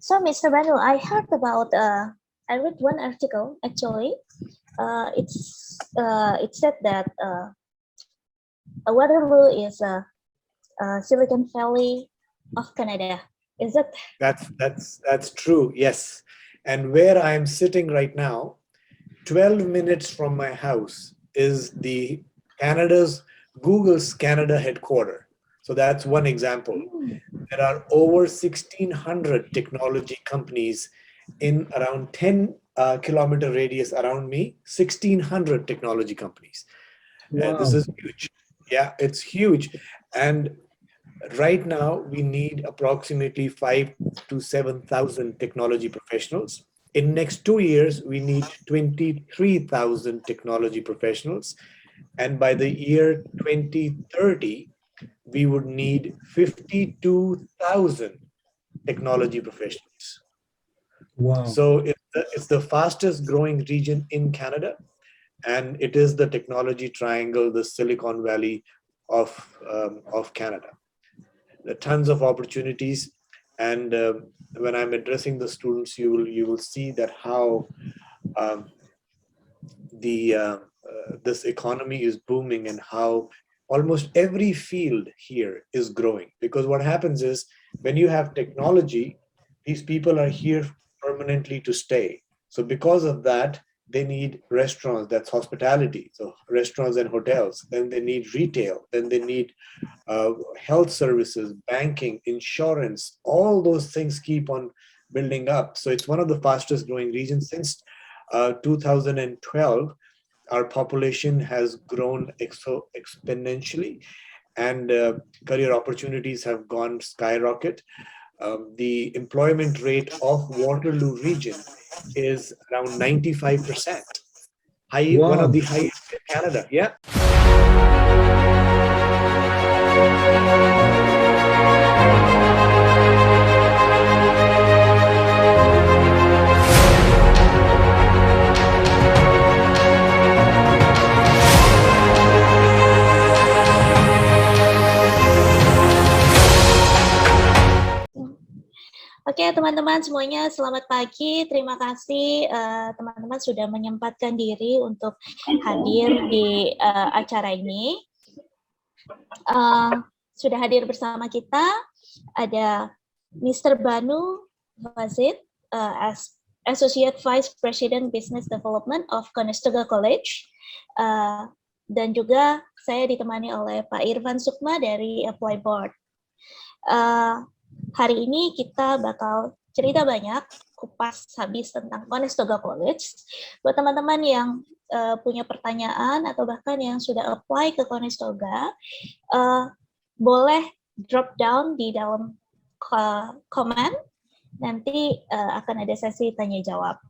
So, Mr. Banu, I heard about, I read one article actually. It said that Waterloo is a Silicon Valley of Canada. Is it? That's true. Yes, and where I'm sitting right now, 12 minutes from my house is the Canada's Google's Canada headquarter. So that's one example. There are over 1,600 technology companies in around 10 kilometer radius around me. 1,600 technology companies. Wow. This is huge. Yeah, it's huge. And right now we need approximately 5 to 7,000 technology professionals. In next 2 years we need 23,000 technology professionals, and by the year 2030 we would need 52,000 technology professionals. Wow. So it's the fastest growing region in Canada, and it is the technology triangle, the Silicon Valley of Canada. There are tons of opportunities, and when I'm addressing the students, you will see that how um, the this economy is booming and how almost every field here is growing. Because what happens is when you have technology, these people are here permanently to stay. So because of that, they need restaurants, that's hospitality, so restaurants and hotels. Then they need retail, then they need health services, banking, insurance. All those things keep on building up. So it's one of the fastest growing regions. Since 2012, our population has grown exponentially, and career opportunities have gone skyrocket. The employment rate of Waterloo region is around 95%. One Wow. of the highest in Canada. Yeah. Oke, teman-teman semuanya, selamat pagi. Terima kasih teman-teman sudah menyempatkan diri untuk hadir di acara ini. Sudah hadir bersama kita ada Mr. Banu Wazid, as Associate Vice President Business Development of Conestoga College, dan juga saya ditemani oleh Pak Irfan Sukma dari Apply Board. Hari ini kita bakal cerita banyak, kupas habis tentang Conestoga College. Buat teman-teman yang punya pertanyaan atau bahkan yang sudah apply ke Conestoga, boleh drop down di dalam komen, nanti akan ada sesi tanya jawab.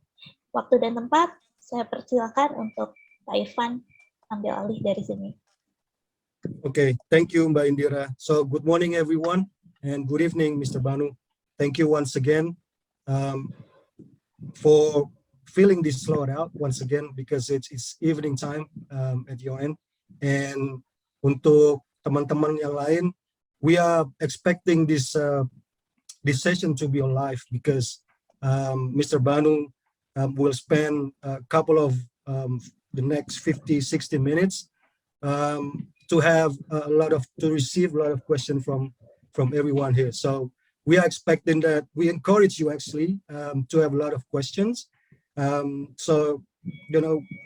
Waktu dan tempat, saya persilakan untuk Pak Irfan ambil alih dari sini. Okay, thank you, Mbak Indira. So good morning, everyone, and good evening, Mr. Banu. Thank you once again for filling this slot out once again, because it's evening time at your end. And untuk teman-teman yang lain, we are expecting this session to be on live, because Mr. Banu will spend a couple of the next 50-60 minutes to receive a lot of questions from everyone here. So we are expecting that. We encourage you actually to have a lot of questions. So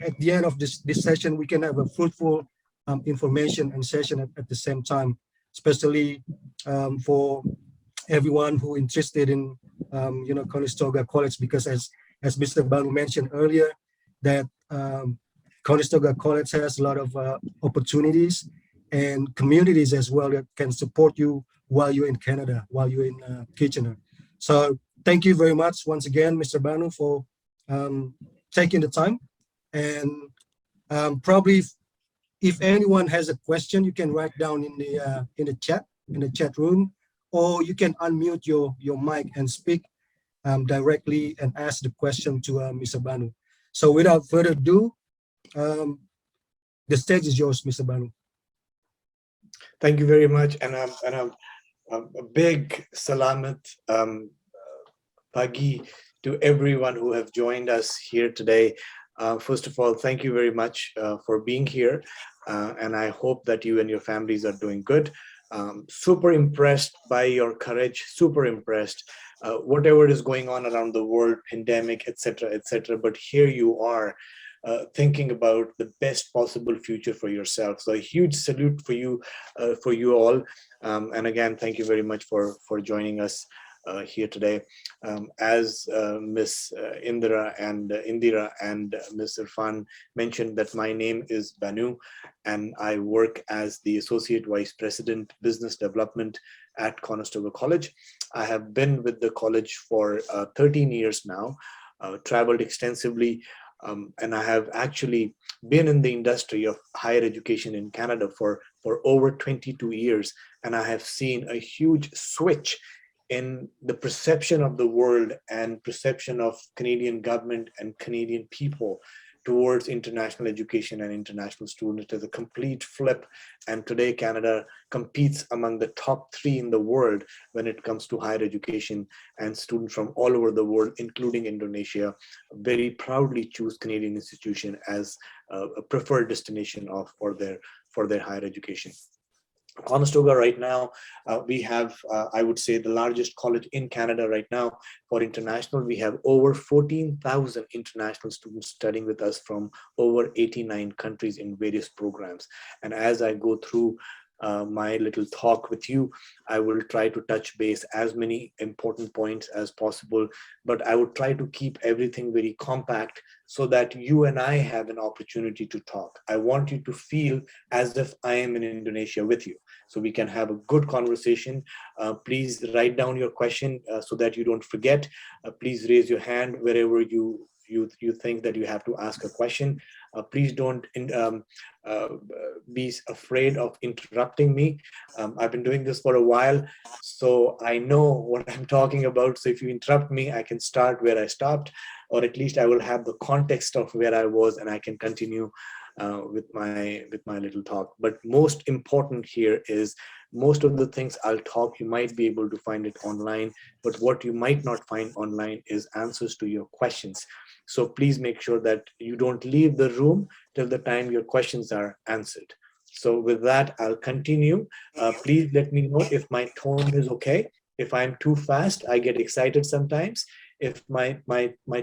at the end of this session, we can have a fruitful information and session at the same time, especially for everyone who interested in Conestoga College, because as Mr. Banu mentioned earlier, that Conestoga College has a lot of opportunities and communities as well that can support you while you're in Canada, while you're in Kitchener. So thank you very much once again, Mr. Banu, for taking the time. And probably if anyone has a question, you can write down in the chat room, or you can unmute your mic and speak directly and ask the question to Mr. Banu. So without further ado, the stage is yours, Mr. Banu. Thank you very much, and a big salamat pagi to everyone who have joined us here today. First of all, thank you very much for being here. And I hope that you and your families are doing good. Super impressed by your courage, super impressed. Whatever is going on around the world, pandemic, etc., etc. But here you are thinking about the best possible future for yourself. So a huge salute for you all. And again, thank you very much for joining us here today. As Miss Indira and Miss Irfan mentioned, that my name is Banu, and I work as the Associate Vice President Business Development at Conestoga College. I have been with the college for 13 years now, traveled extensively, and I have actually been in the industry of higher education in Canada for over 22 years, and I have seen a huge switch in the perception of the world and perception of Canadian government and Canadian people towards international education and international students. There's a complete flip, and today Canada competes among the top 3 in the world when it comes to higher education, and students from all over the world, including Indonesia, very proudly choose Canadian institution as a preferred destination for their higher education. Conestoga right now, we have, I would say, the largest college in Canada right now for international. We have over 14,000 international students studying with us from over 89 countries in various programs. And as I go through my little talk with you, I will try to touch base as many important points as possible, but I would try to keep everything very compact so that you and I have an opportunity to talk. I want you to feel as if I am in Indonesia with you, so we can have a good conversation. Please write down your question so that you don't forget. Please raise your hand wherever you think that you have to ask a question. Please don't be afraid of interrupting me. I've been doing this for a while, so I know what I'm talking about. So if you interrupt me, I can start where I stopped, or at least I will have the context of where I was, and I can continue with my little talk. But most important here is, most of the things I'll talk, you might be able to find it online, but what you might not find online is answers to your questions. So please make sure that you don't leave the room till the time your questions are answered. So with that, I'll continue. Please let me know if my tone is okay. If I'm too fast, I get excited sometimes. If my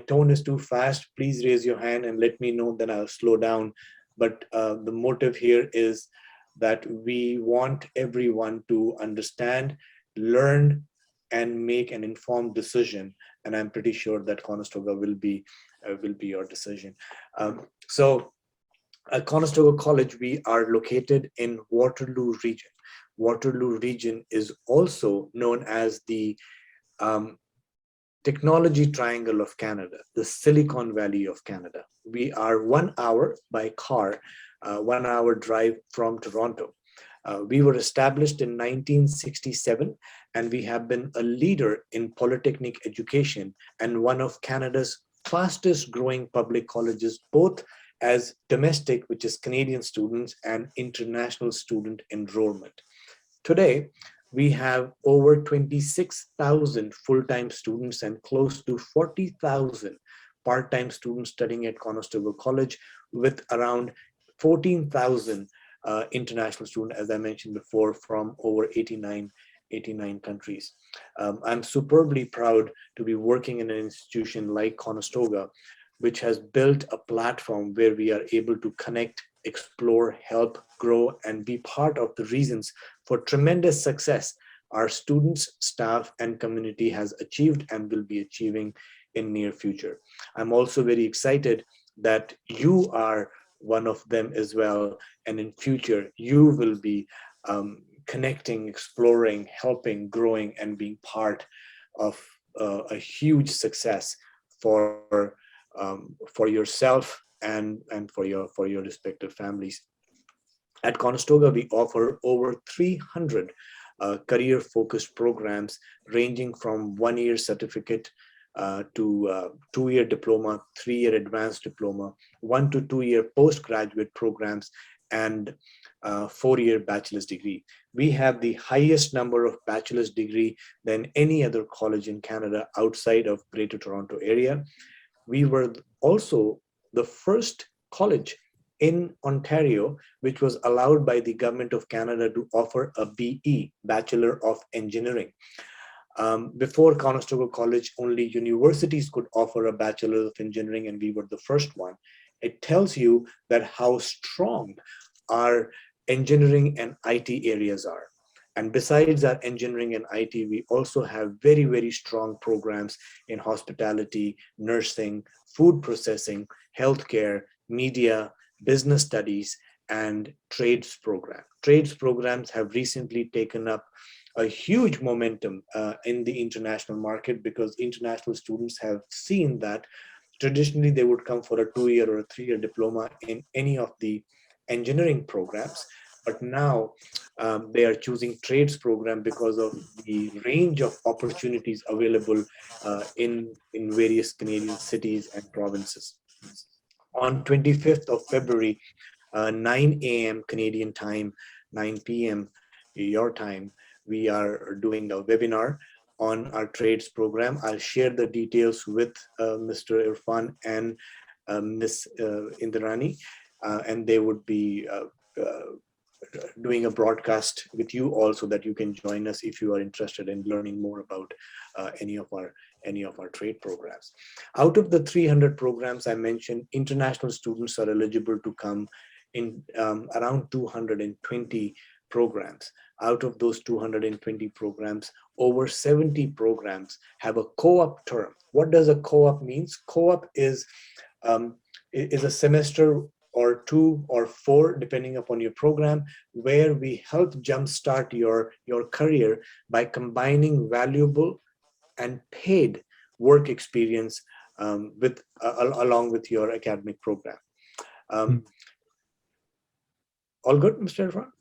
tone is too fast, please raise your hand and let me know, then I'll slow down. But the motive here is that we want everyone to understand, learn, and make an informed decision. And I'm pretty sure that Conestoga will be your decision. So at Conestoga College, we are located in Waterloo Region. Waterloo Region is also known as the technology triangle of Canada, the Silicon Valley of Canada. We are 1 hour by car, 1 hour drive from Toronto. We were established in 1967, and we have been a leader in polytechnic education and one of Canada's fastest growing public colleges, both as domestic, which is Canadian students, and international student enrollment. Today, we have over 26,000 full-time students and close to 40,000 part-time students studying at Conestoga College, with around 14,000 international students, as I mentioned before, from over 89 countries. I'm superbly proud to be working in an institution like Conestoga, which has built a platform where we are able to connect, explore, help, grow, and be part of the reasons for tremendous success our students, staff, and community has achieved and will be achieving in near future. I'm also very excited that you are one of them as well, and in future you will be connecting, exploring, helping, growing, and being part of a huge success for yourself and for your respective families. At Conestoga, we offer over 300 career-focused programs, ranging from 1-year certificate to 2-year diploma, 3-year advanced diploma, 1 to 2-year postgraduate programs, and 4-year bachelor's degree. We have the highest number of bachelor's degree than any other college in Canada outside of Greater Toronto area. We were also the first college in Ontario which was allowed by the Government of Canada to offer a BE, Bachelor of Engineering. Before Conestoga College, only universities could offer a Bachelor of Engineering, and we were the first one. It tells you that how strong our engineering and IT areas are. And besides our engineering and IT, we also have very, very strong programs in hospitality, nursing, food processing, healthcare, media, business studies, and trades program. Trades programs have recently taken up a huge momentum in the international market, because international students have seen that traditionally they would come for a 2-year or a 3-year diploma in any of the engineering programs, but now they are choosing trades program because of the range of opportunities available in various Canadian cities and provinces. On 25th of February, 9 a.m. Canadian time, 9 p.m. your time, we are doing a webinar on our trades program. I'll share the details with Mr. Irfan and Ms. Indrani, and they would be doing a broadcast with you also, that you can join us if you are interested in learning more about any of our trade programs. Out of the 300 programs I mentioned, international students are eligible to come in around 220 programs. Out of those 220 programs, over 70 programs have a co-op term. What does a co-op means? Co-op is a semester or 2 or 4, depending upon your program, where we help jumpstart your career by combining valuable and paid work experience along with your academic program. All good, Mr. Irfan?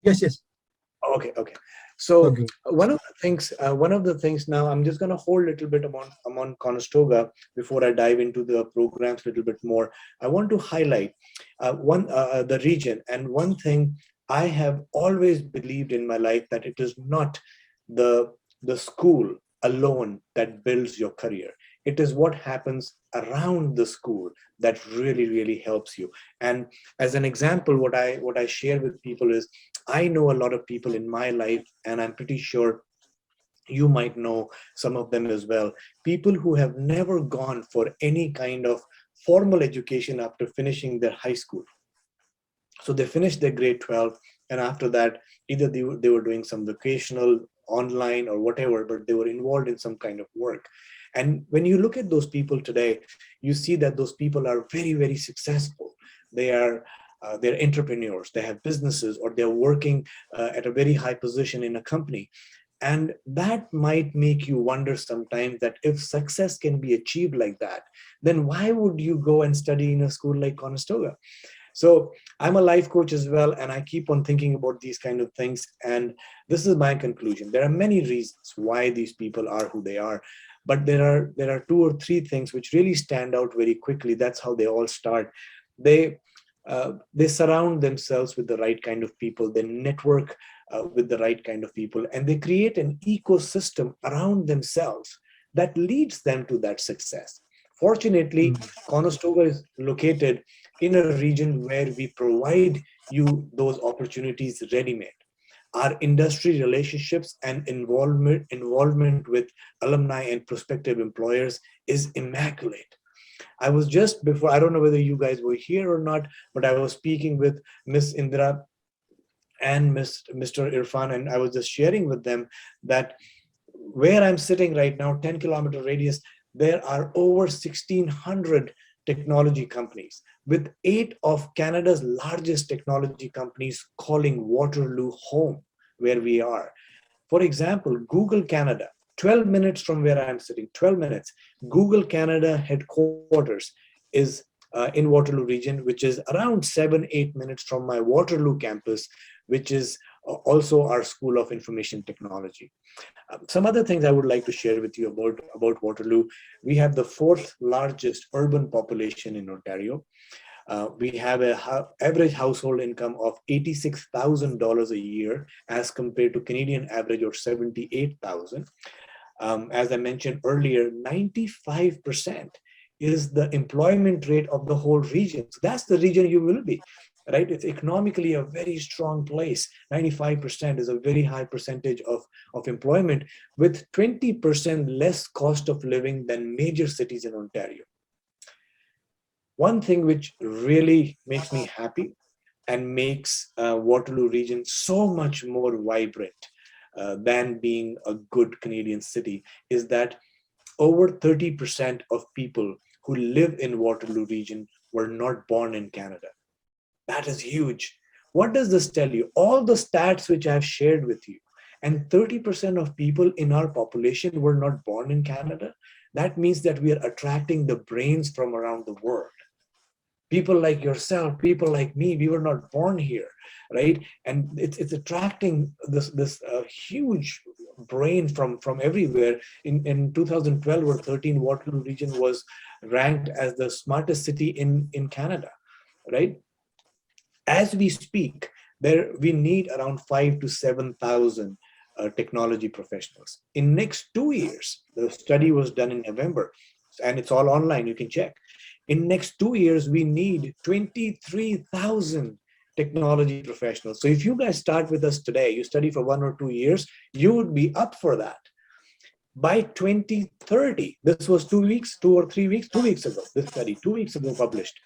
Yes. Okay. So Okay. one of the things now, I'm just going to hold a little bit on Conestoga before I dive into the programs a little bit more. I want to highlight the region, and one thing I have always believed in my life, that it is not the school alone that builds your career. It is what happens around the school that really, really helps you. And as an example, what I share with people is, I know a lot of people in my life, and I'm pretty sure you might know some of them as well, people who have never gone for any kind of formal education after finishing their high school. So they finished their grade 12, and after that, either they were doing some vocational, online, or whatever, but they were involved in some kind of work. And when you look at those people today, you see that those people are very, very successful. They're entrepreneurs, they have businesses, or they're working at a very high position in a company. And that might make you wonder sometimes, that if success can be achieved like that, then why would you go and study in a school like Conestoga? So I'm a life coach as well, and I keep on thinking about these kind of things. And this is my conclusion. There are many reasons why these people are who they are, but there are 2 or 3 things which really stand out very quickly. That's how they all start. They surround themselves with the right kind of people. They network with the right kind of people, and they create an ecosystem around themselves that leads them to that success. Fortunately, Conestoga is located in a region where we provide you those opportunities ready-made. Our industry relationships and involvement with alumni and prospective employers is immaculate. I was just before, I don't know whether you guys were here or not, but I was speaking with Miss Indra and Mr. Irfan, and I was just sharing with them that where I'm sitting right now, 10-kilometer radius, there are over 1,600 technology companies, with 8 of Canada's largest technology companies calling Waterloo home, where we are. For example, Google Canada, 12 minutes from where I'm sitting, 12 minutes. Google Canada headquarters is in Waterloo region, which is around 7-8 minutes from my Waterloo campus, which is also our School of Information Technology. Some other things I would like to share with you about Waterloo. We have the 4th largest urban population in Ontario. We have an average household income of $86,000 a year as compared to Canadian average of 78,000. As I mentioned earlier, 95% is the employment rate of the whole region. So that's the region you will be, right? It's economically a very strong place. 95% is a very high percentage of employment, with 20% less cost of living than major cities in Ontario. One thing which really makes me happy and makes Waterloo region so much more vibrant than being a good Canadian city is that over 30% of people who live in Waterloo region were not born in Canada. That is huge. What does this tell you? All the stats which I've shared with you, and 30% of people in our population were not born in Canada. That means that we are attracting the brains from around the world. People like yourself, people like me, we were not born here, right? And it's attracting this huge brain from everywhere. In 2012 or 13, Waterloo region was ranked as the smartest city in Canada, right? As we speak, we need around 5,000 to 7,000 technology professionals. In next 2 years, the study was done in November, and it's all online, you can check. In next 2 years, we need 23,000 technology professionals. So if you guys start with us today, you study for 1 or 2 years, you would be up for that. By 2030, this was 2 weeks, 2 or 3 weeks, 2 weeks ago, this study, 2 weeks ago published.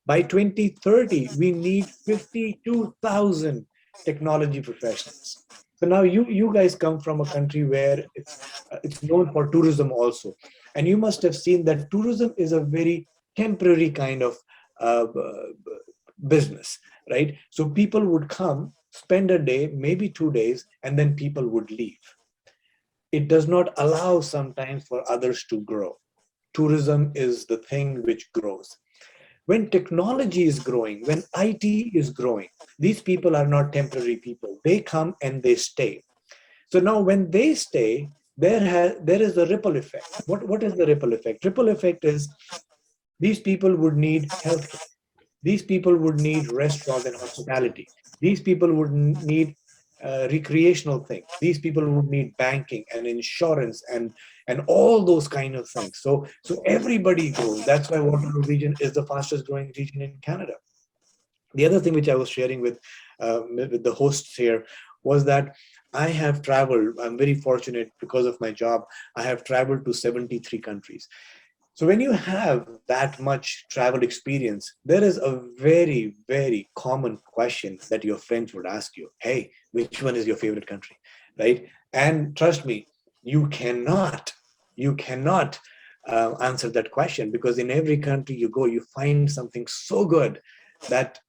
By 2030, we need 52,000 technology professionals. So now you guys come from a country where it's known for tourism also. And you must have seen that tourism is a very temporary kind of business, right? So people would come, spend a day, maybe 2 days, and then people would leave. It does not allow sometimes for others to grow. Tourism is the thing which grows. When technology is growing, when IT is growing, these people are not temporary people. They come and they stay. So now when they stay, there is a ripple effect. What is the ripple effect? Ripple effect is these people would need healthcare. These people would need restaurants and hospitality. These people would need recreational things. These people would need banking and insurance and all those kind of things. So everybody grows. That's why Waterloo region is the fastest growing region in Canada. The other thing which I was sharing with the hosts here was that I have traveled. I'm very fortunate because of my job. I have traveled to 73 countries. So when you have that much travel experience, there is a very, very common question that your friends would ask you. Hey, which one is your favorite country, right? And trust me, you cannot answer that question, because in every country you go, you find something so good that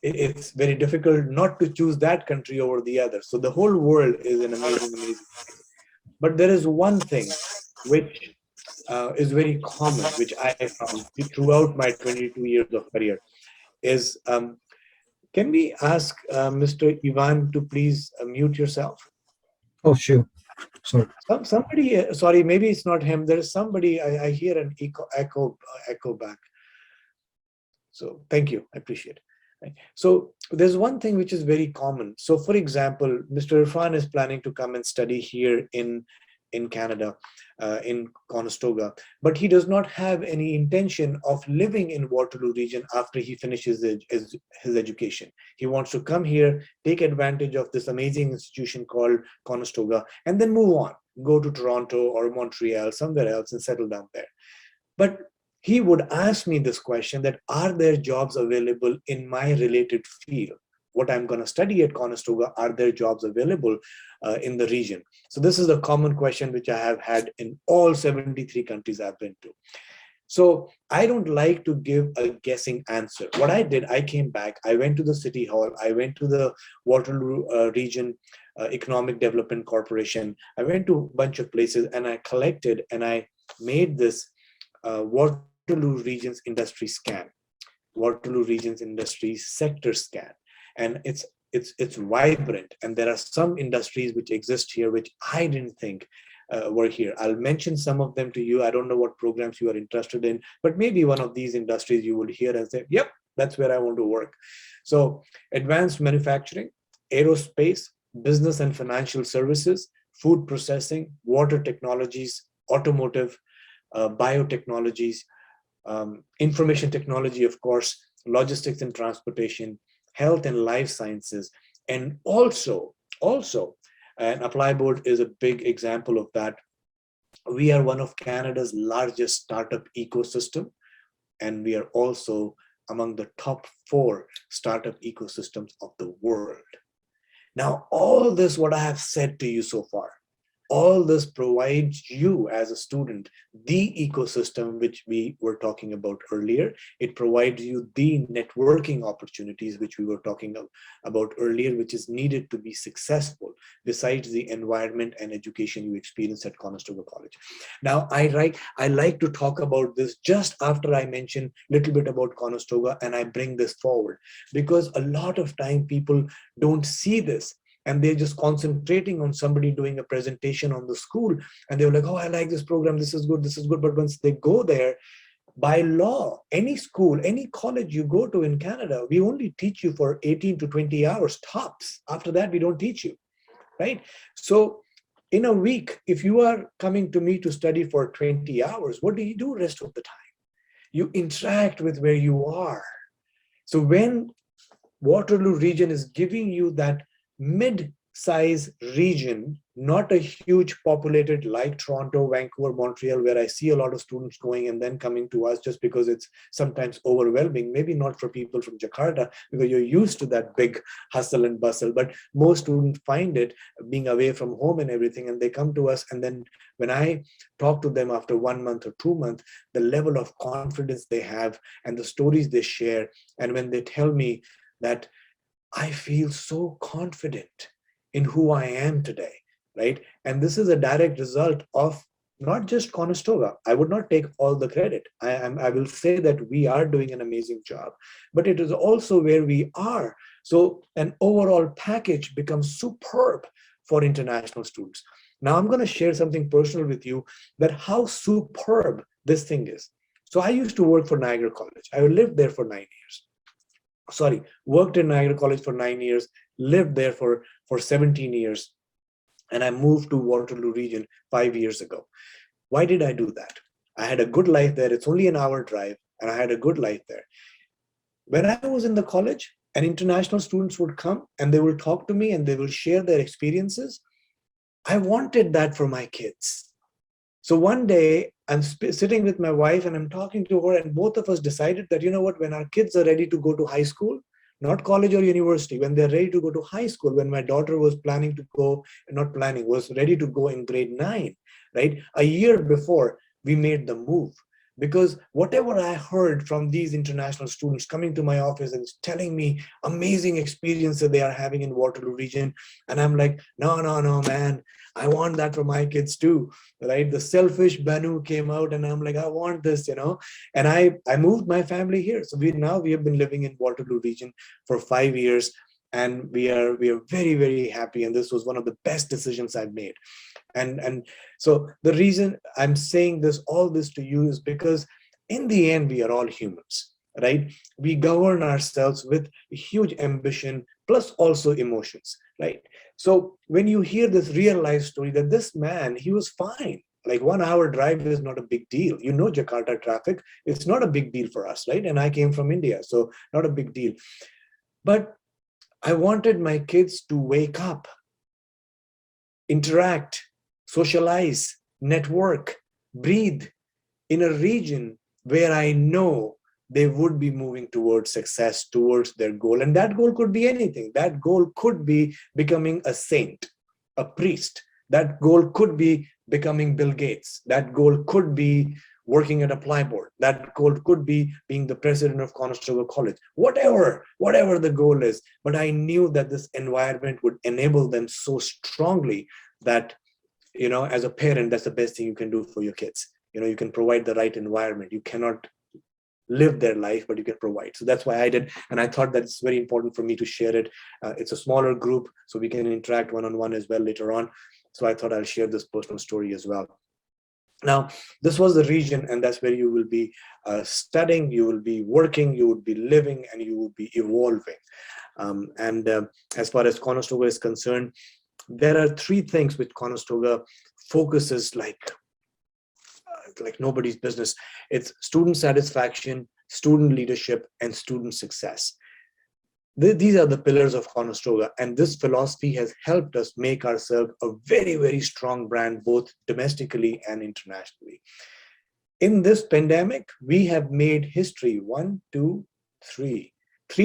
it's very difficult not to choose that country over the other. So the whole world is an amazing, amazing place. But there is one thing which is very common, which I found throughout my 22 years of career, is can we ask Mr. Ivan to please mute yourself? Oh, sure. Sorry. Somebody, sorry, maybe it's not him. There is somebody, I hear an echo back. So thank you, I appreciate it. Right. So there's one thing which is very common. So for example, Mr. Irfan is planning to come and study here in Canada, in Conestoga, but he does not have any intention of living in Waterloo region after he finishes his education. He wants to come here, take advantage of this amazing institution called Conestoga, and then move on, go to Toronto or Montreal, somewhere else, and settle down there. But he would ask me this question, that are there jobs available in my related field? What I'm going to study at Conestoga, are there jobs available in the region? So this is a common question which I have had in all 73 countries I've been to. So I don't like to give a guessing answer. What I did, I came back, I went to the City Hall, I went to the Waterloo Region Economic Development Corporation. I went to a bunch of places and I collected and I made this Waterloo Region's industry scan, Waterloo Region's industry sector scan. And it's vibrant, and there are some industries which exist here which I didn't think were here. I'll mention some of them to you. I don't know what programs you are interested in, but maybe one of these industries you will hear and say, yep, That's where I want to work. So advanced manufacturing, aerospace, business and financial services, food processing, water technologies, automotive, biotechnologies, information technology, of course, logistics and transportation, health and life sciences, and also, and Apply Board is a big example of that. We are one of Canada's largest startup ecosystem, and we are also among the top 4 startup ecosystems of the world. Now, all this, what I have said to you so far, all this provides you as a student the ecosystem which we were talking about earlier. It provides you the networking opportunities which we were talking about earlier, which is needed to be successful, besides the environment and education you experience at Conestoga College. Now, I like to talk about this just after I mention a little bit about Conestoga, and I bring this forward because a lot of time people don't see this, and they're just concentrating on somebody doing a presentation on the school, and they're like, oh, I like this program, this is good, this is good. But once they go there, by law, any school, any college you go to in Canada, we only teach you for 18 to 20 hours tops. After that, we don't teach you, right? So in a week, if you are coming to me to study for 20 hours, what do you do rest of the time? You interact with where you are. So when Waterloo region is giving you that mid-size region, not a huge populated like Toronto, Vancouver, Montreal, where I see a lot of students going and then coming to us just because it's sometimes overwhelming. Maybe not for people from Jakarta because you're used to that big hustle and bustle, but most students find it being away from home and everything, and they come to us. And then when I talk to them after 1 month or 2 months, the level of confidence they have and the stories they share, and when they tell me that I feel so confident in who I am today, right? And this is a direct result of not just Conestoga. I would not take all the credit. I will say that we are doing an amazing job, but it is also where we are. So an overall package becomes superb for international students. Now I'm going to share something personal with you, that how superb this thing is. So I used to work for Niagara College. I lived there for 9 years. Worked in Niagara College for 9 years, lived there for 17 years, and I moved to Waterloo region 5 years ago. Why did I do that? I had a good life there. It's only an hour drive, and I had a good life there. When I was in the college, and international students would come and they will talk to me and they will share their experiences, I wanted that for my kids. So one day I'm sitting with my wife and I'm talking to her, and both of us decided that, you know what, when our kids are ready to go to high school, not college or university, when they're ready to go to high school, when my daughter was planning to go, not planning, was ready to go in grade 9, right? A year before, we made the move. Because whatever I heard from these international students coming to my office and telling me amazing experiences they are having in Waterloo region, and I'm like, no, man, I want that for my kids too, right? The selfish Banu came out, and I'm like, I want this, And I moved my family here. So we have been living in Waterloo region for 5 years, and we are very, very happy. And this was one of the best decisions I've made. And so the reason I'm saying all this to you is because in the end, we are all humans, right? We govern ourselves with huge ambition, plus also emotions, right? So when you hear this real life story that this man, he was fine. Like 1 hour drive is not a big deal. Jakarta traffic, it's not a big deal for us, right? And I came from India, so not a big deal. But I wanted my kids to wake up, interact, socialize, network, breathe in a region where I know they would be moving towards success, towards their goal. And that goal could be anything. That goal could be becoming a saint, a priest. That goal could be becoming Bill Gates. That goal could be working at Apply Board. That goal could be being the president of Conestoga College. Whatever the goal is. But I knew that this environment would enable them so strongly that, as a parent, that's the best thing you can do for your kids. You can provide the right environment. You cannot live their life, but you can provide. So that's why I did. And I thought that it's very important for me to share it. It's a smaller group, so we can interact one-on-one as well later on. So I thought I'll share this personal story as well. Now, this was the region, and that's where you will be studying, you will be working, you will be living, and you will be evolving. As far as Conestoga is concerned, there are three things which Conestoga focuses like nobody's business. It's student satisfaction, student leadership, and student success. These are the pillars of Conestoga, and this philosophy has helped us make ourselves a very, very strong brand, both domestically and internationally. In this pandemic, we have made history three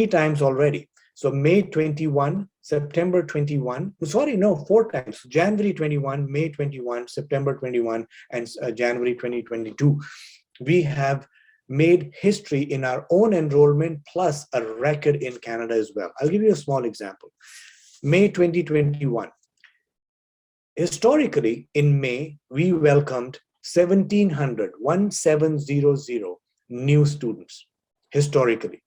times already. So May 21, September 21, sorry, no, four times. January 21, May 21, September 21, and January 2022. We have made history in our own enrollment plus a record in Canada as well. I'll give you a small example. May 2021. Historically, in May, we welcomed 1,700 new students, historically.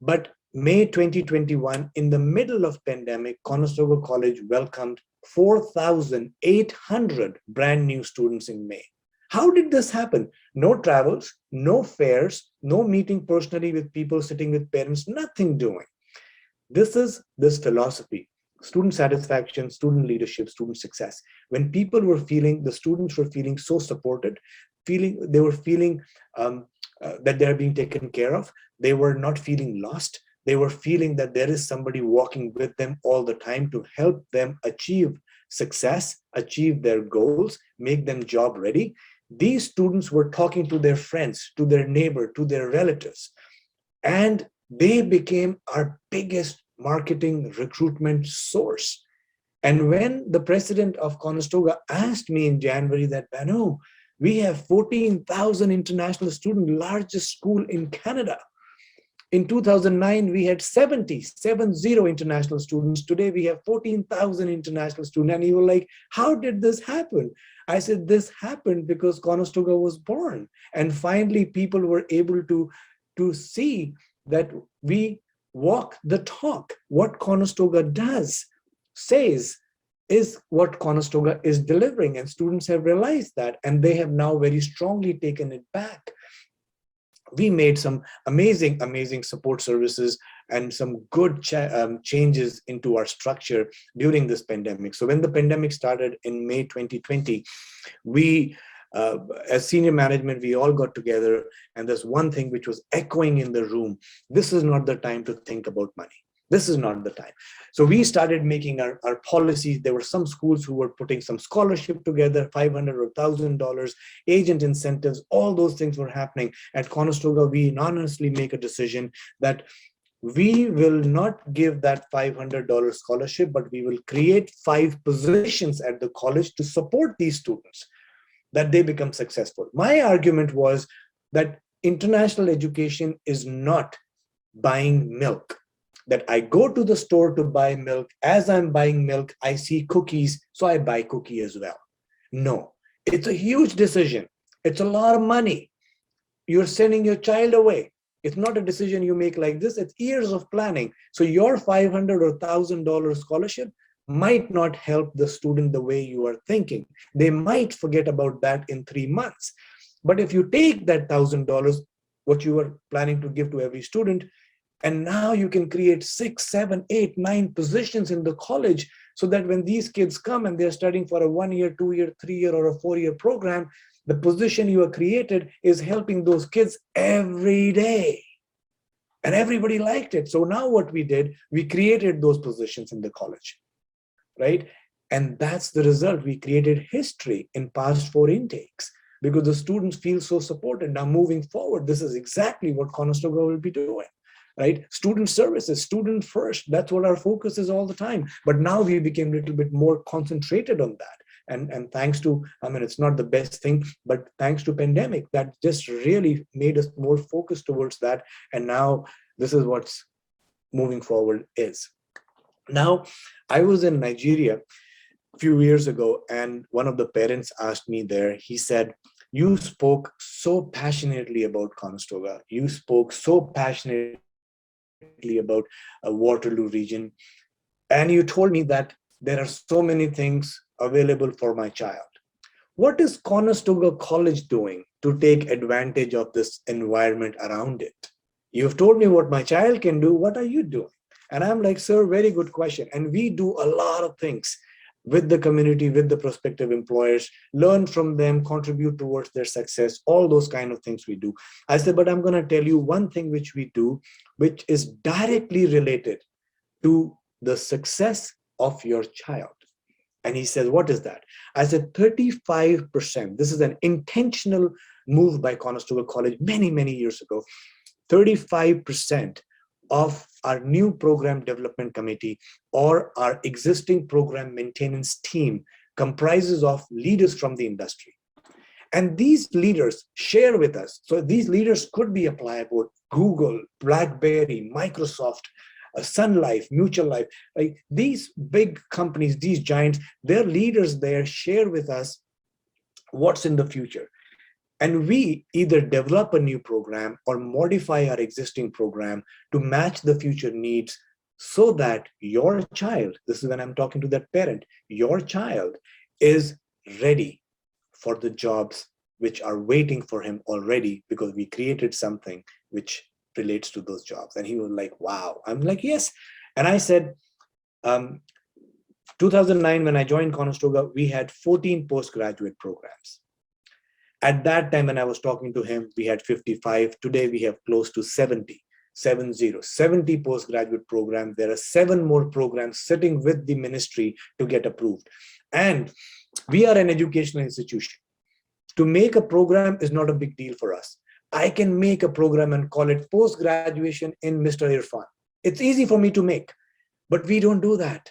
But May 2021, in the middle of pandemic, Conestoga College welcomed 4,800 brand new students in May. How did this happen? No travels, no fares, no meeting personally with people, sitting with parents, nothing doing. This is this philosophy: student satisfaction, student leadership, student success. When people were feeling, the students were feeling so supported, they were feeling that they're being taken care of. They were not feeling lost. They were feeling that there is somebody walking with them all the time to help them achieve success, achieve their goals, make them job ready. These students were talking to their friends, to their neighbor, to their relatives, and they became our biggest marketing recruitment source. And when the president of Conestoga asked me in January that, Banu, we have 14,000 international students, largest school in Canada. In 2009, we had 70 international students. Today, we have 14,000 international students. And you were like, how did this happen? I said, this happened because Conestoga was born. And finally, people were able to see that we walk the talk. What Conestoga says, is what Conestoga is delivering. And students have realized that, and they have now very strongly taken it back. We made some amazing support services and some good changes into our structure during this pandemic. So when the pandemic started in May 2020, we, as senior management, we all got together, and there's one thing which was echoing in the room: this is not the time to think about money. This is not the time. So we started making our policies. There were some schools who were putting some scholarship together, $500 or $1,000, agent incentives, all those things were happening. At Conestoga, we unanimously make a decision that we will not give that $500 scholarship, but we will create 5 positions at the college to support these students, that they become successful. My argument was that international education is not buying milk. That I go to the store to buy milk. As I'm buying milk, I see cookies, so I buy cookie as well. No, it's a huge decision. It's a lot of money. You're sending your child away. It's not a decision you make like this. It's years of planning. So your $500 or $1,000 scholarship might not help the student the way you are thinking. They might forget about that in 3 months. But if you take that $1,000, what you were planning to give to every student, and now you can create 6, 7, 8, 9 positions in the college, so that when these kids come and they're studying for a 1-year, 2-year, 3-year, or a 4-year program, the position you have created is helping those kids every day. And everybody liked it. So now what we did, we created those positions in the college, right? And that's the result. We created history in past 4 intakes because the students feel so supported. Now moving forward, this is exactly what Conestoga will be doing. Right? Student services, student first. That's what our focus is all the time. But now we became a little bit more concentrated on that. And thanks to, I mean, it's not the best thing, but thanks to pandemic, that just really made us more focused towards that. And now this is what's moving forward is. Now, I was in Nigeria a few years ago, and one of the parents asked me there, he said, you spoke so passionately about Conestoga. You spoke so passionately about Waterloo region, and you told me that there are so many things available for my child. what is Conestoga College doing to take advantage of this environment around it? You've told me what my child can do. What are you doing? And I'm like, sir, very good question. And we do a lot of things with the community, with the prospective employers, learn from them, contribute towards their success, all those kind of things we do. I said, but I'm going to tell you one thing which we do, which is directly related to the success of your child. And he says, what is that? I said, 35%. This is an intentional move by Conestoga College many, many years ago. 35% of our new program development committee or our existing program maintenance team comprises of leaders from the industry. And these leaders share with us. So these leaders could be applicable: Google, BlackBerry, Microsoft, Sun Life, Mutual Life. Like these big companies, these giants, their leaders there share with us what's in the future. And we either develop a new program or modify our existing program to match the future needs so that your child, this is when I'm talking to that parent, your child is ready for the jobs which are waiting for him already, because we created something which relates to those jobs. And he was like, wow. I'm like, yes. And I said, 2009, when I joined Conestoga, we had 14 postgraduate programs. At that time, when I was talking to him, we had 55. Today, we have close to 70 postgraduate programs. There are 7 more programs sitting with the ministry to get approved. And we are an educational institution. To make a program is not a big deal for us. I can make a program and call it post-graduation in Mr. Irfan. It's easy for me to make, but we don't do that.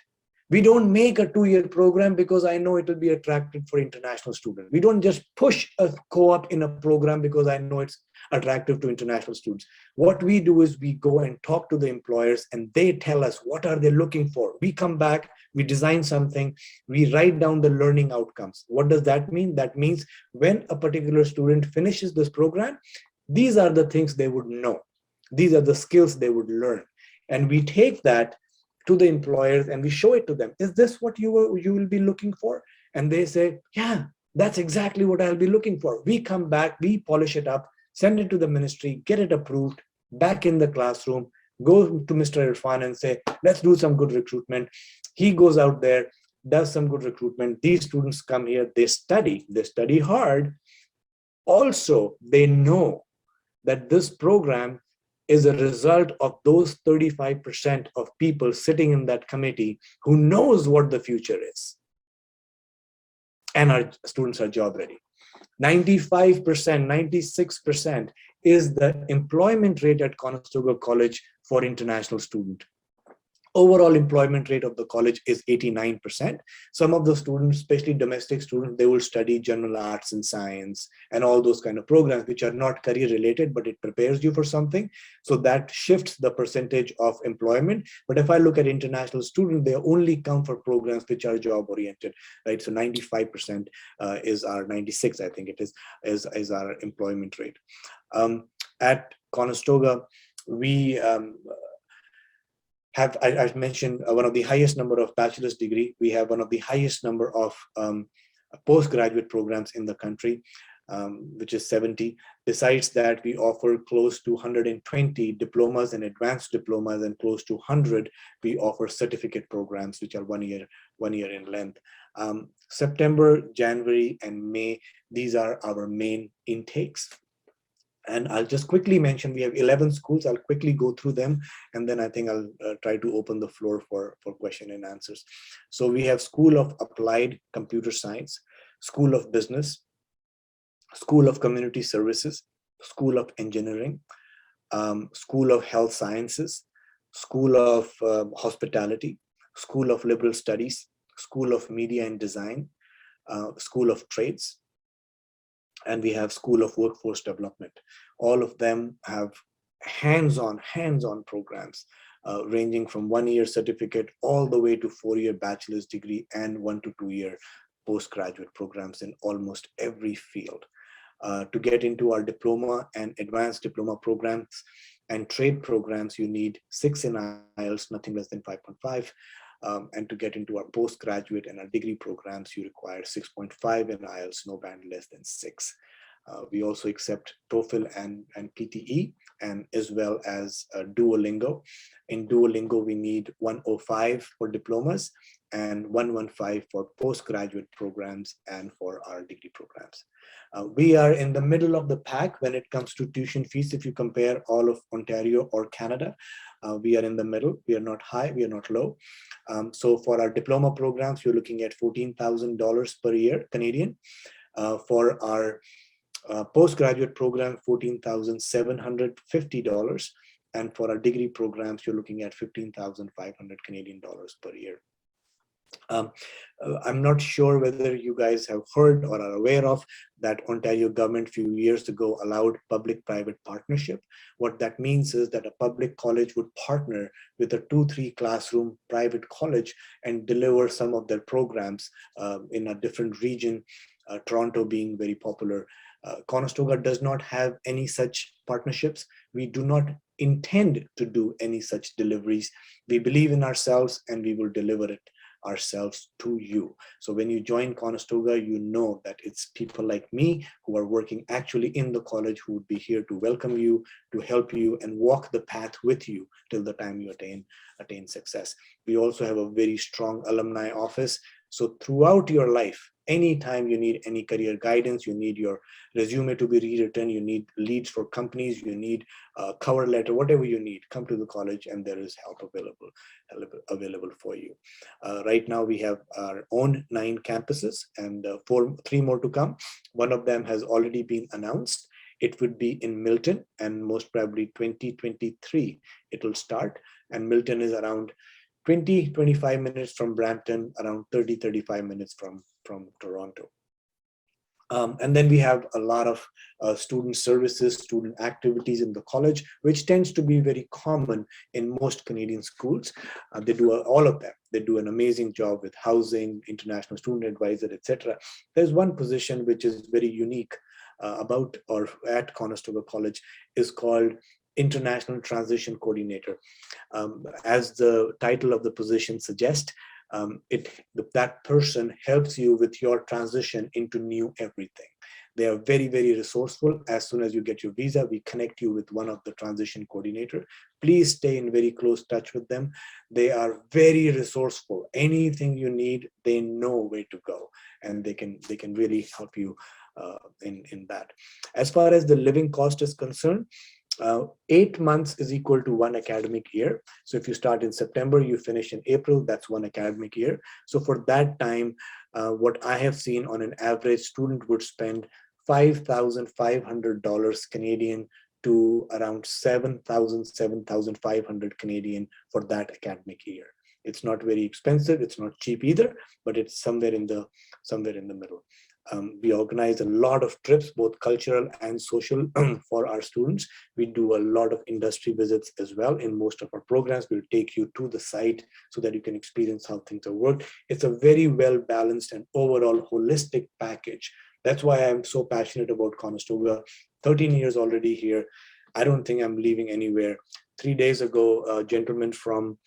We don't make a 2-year program because I know it will be attractive for international students. We don't just push a co-op in a program because I know it's attractive to international students. What we do is we go and talk to the employers and they tell us what are they looking for. We come back, we design something, we write down the learning outcomes. What does that mean? That means when a particular student finishes this program, these are the things they would know. These are the skills they would learn. And we take that to the employers and we show it to them. Is this what you will be looking for? And they say, yeah, that's exactly what I'll be looking for. We come back, we polish it up, send it to the ministry, get it approved, back in the classroom, go to Mr. Irfan and say, let's do some good recruitment. He goes out there, does some good recruitment. These students come here, they study hard. Also, they know that this program is a result of those 35% of people sitting in that committee who knows what the future is. And our students are job ready. 95%, 96% is the employment rate at Conestoga College for international students. Overall employment rate of the college is 89%. Some of the students, especially domestic students, they will study general arts and science and all those kind of programs which are not career related, but it prepares you for something. So that shifts the percentage of employment. But if I look at international students, they only come for programs which are job oriented, right? So 95% is our 96, I think it is our employment rate. At Conestoga, we I've mentioned one of the highest number of bachelor's degree. We have one of the highest number of postgraduate programs in the country, which is 70. Besides that, we offer close to 120 diplomas and advanced diplomas, and close to 100 we offer certificate programs, which are 1 year in length. September, January, and May, these are our main intakes. And I'll just quickly mention, we have 11 schools. I'll quickly go through them, and then I think I'll try to open the floor for question and answers. So we have School of Applied Computer Science, School of Business, School of Community Services, School of Engineering, School of Health Sciences, School of Hospitality, School of Liberal Studies, School of Media and Design, School of Trades, and we have School of Workforce Development. All of them have hands-on programs ranging from 1 year certificate all the way to 4-year bachelor's degree and 1 to 2 year postgraduate programs in almost every field. To get into our diploma and advanced diploma programs and trade programs, you need 6 in IELTS, nothing less than 5.5. And to get into our postgraduate and our degree programs, you require 6.5 in IELTS, no band less than 6. We also accept TOEFL and PTE, and as well as Duolingo. In Duolingo, we need 105 for diplomas and 115 for postgraduate programs and for our degree programs. We are in the middle of the pack when it comes to tuition fees. If you compare all of Ontario or Canada, we are in the middle. We are not high, we are not low. So for our diploma programs, you're looking at $14,000 per year Canadian. For our postgraduate program, $14,750. And for our degree programs, you're looking at 15,500 Canadian dollars per year. I'm not sure whether you guys have heard or are aware of that Ontario government a few years ago allowed public-private partnership. What that means is that a public college would partner with a 2-3 classroom private college and deliver some of their programs in a different region, Toronto being very popular. Conestoga does not have any such partnerships. We do not intend to do any such deliveries. We believe in ourselves and we will deliver it ourselves to you. So when you join Conestoga, you know that it's people like me who are working actually in the college who would be here to welcome you, to help you and walk the path with you till the time you attain success. We also have a very strong alumni office. So throughout your life, anytime you need any career guidance, you need your resume to be rewritten, you need leads for companies, you need a cover letter, whatever you need, come to the college and there is help available for you. Right now we have our own 9 campuses and 3 more to come. One of them has already been announced. It would be in Milton, and most probably 2023 it will start. And Milton is around 20-25 minutes from Brampton, around 30-35 minutes from Toronto. And then we have a lot of student services, student activities in the college, which tends to be very common in most Canadian schools. They do all of them. They do an amazing job with housing, international student advisor, etc. There's one position which is very unique about or at Conestoga College, is called International Transition Coordinator. As the title of the position suggests, that person helps you with your transition into new everything. They are very, very resourceful. As soon as you get your visa, we connect you with one of the transition coordinator. Please stay in very close touch with them. They are very resourceful. Anything you need, they know where to go, and they can really help you in that. As far as the living cost is concerned, 8 months is equal to 1 academic year. So if you start in September, you finish in April, that's 1 academic year. So for that time, what I have seen on an average, student would spend $5,500 Canadian to around 7,500 Canadian for that academic year. It's not very expensive, it's not cheap either, but it's somewhere in the middle. We organize a lot of trips, both cultural and social, for our students. We do a lot of industry visits as well. In most of our programs, we'll take you to the site so that you can experience how things are worked. It's a very well balanced and overall holistic package. That's why I'm so passionate about Conestoga. 13 years already here. I don't think I'm leaving anywhere. 3 days ago, a gentleman from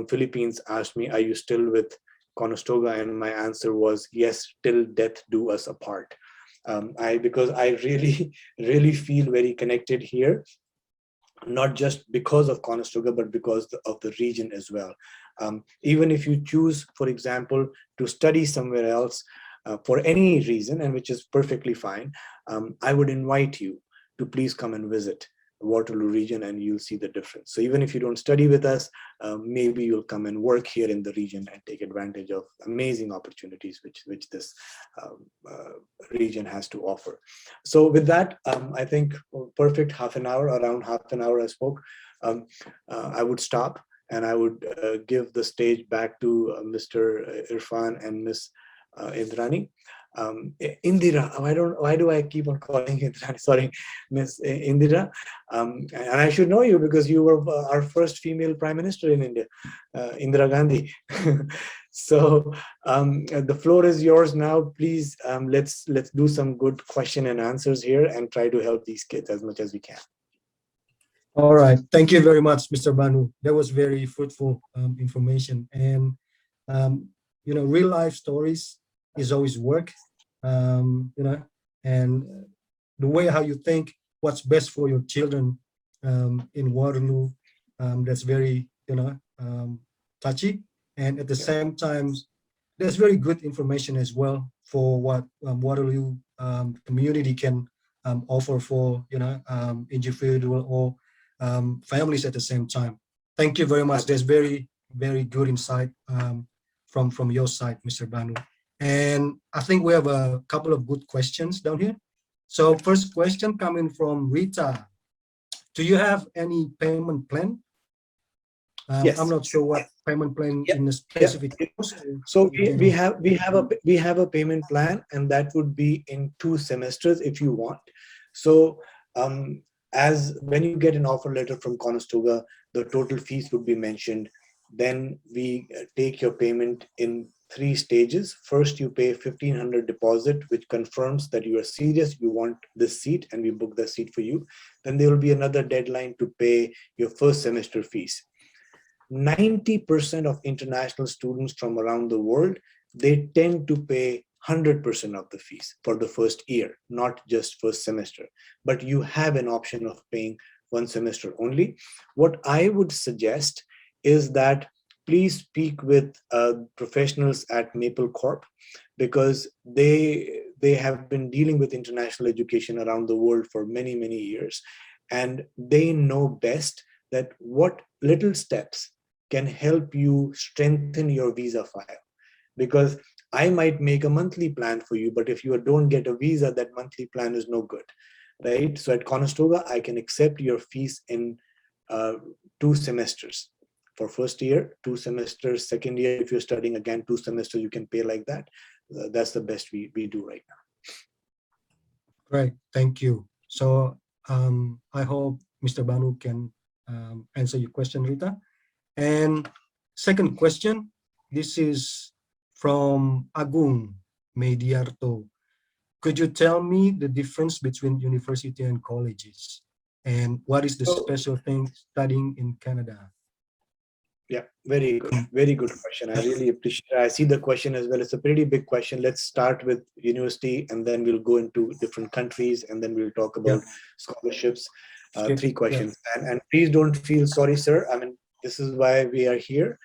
Philippines asked me, "Are you still with Conestoga?" And my answer was yes, till death do us apart. Because I really feel very connected here, not just because of Conestoga, but because of the region as well. Even if you choose, for example, to study somewhere else for any reason, and which is perfectly fine, I would invite you to please come and visit the Waterloo region, and you'll see the difference. So even if you don't study with us, maybe you'll come and work here in the region and take advantage of amazing opportunities which this region has to offer. So with that, I think perfect around half an hour I spoke. I would stop and I would give the stage back to Mr. Irfan and Ms. Indrani. Indira, why do I keep on calling Indrani? Sorry, Miss Indira. And I should know you because you were our first female prime minister in India, Indira Gandhi. So the floor is yours now. Please, let's do some good question and answers here and try to help these kids as much as we can. All right. Thank you very much, Mr. Banu. That was very fruitful information. And real life stories is always work, and the way how you think what's best for your children in Waterloo, that's very, touchy. And at the same time, there's very good information as well for what Waterloo community can offer for, individual or families at the same time. Thank you very much. There's very, very good insight from your side, Mr. Banu. And I think we have a couple of good questions down here. So first question coming from Rita. Do you have any payment plan? Yes. I'm not sure what payment plan Yeah. in the specific course. So we have a payment plan, and that would be in 2 semesters if you want. So as when you get an offer letter from Conestoga, the total fees would be mentioned. Then we take your payment in 3 stages. First, you pay 1,500 deposit, which confirms that you are serious, you want this seat, and we book the seat for you. Then there will be another deadline to pay your first semester fees. 90% of international students from around the world, they tend to pay 100% of the fees for the first year, not just first semester. But you have an option of paying 1 semester only. What I would suggest is that please speak with professionals at Maple Corp, because they have been dealing with international education around the world for many, many years. And they know best that what little steps can help you strengthen your visa file. Because I might make a monthly plan for you, but if you don't get a visa, that monthly plan is no good, right? So at Conestoga, I can accept your fees in 2 semesters. For first year, 2 semesters. Second year, if you're studying again, 2 semesters, you can pay like that. That's the best we do right now. Great, thank you. So I hope Mr. Banu can answer your question, Rita. And second question, this is from Agung Mediarto. Could you tell me the difference between university and colleges? And what is the special thing studying in Canada? Yeah, very good question. I really appreciate it. I see the question as well. It's a pretty big question. Let's start with university, and then we'll go into different countries, and then we'll talk about scholarships. 3 questions. And please don't feel sorry, sir. I mean, this is why we are here,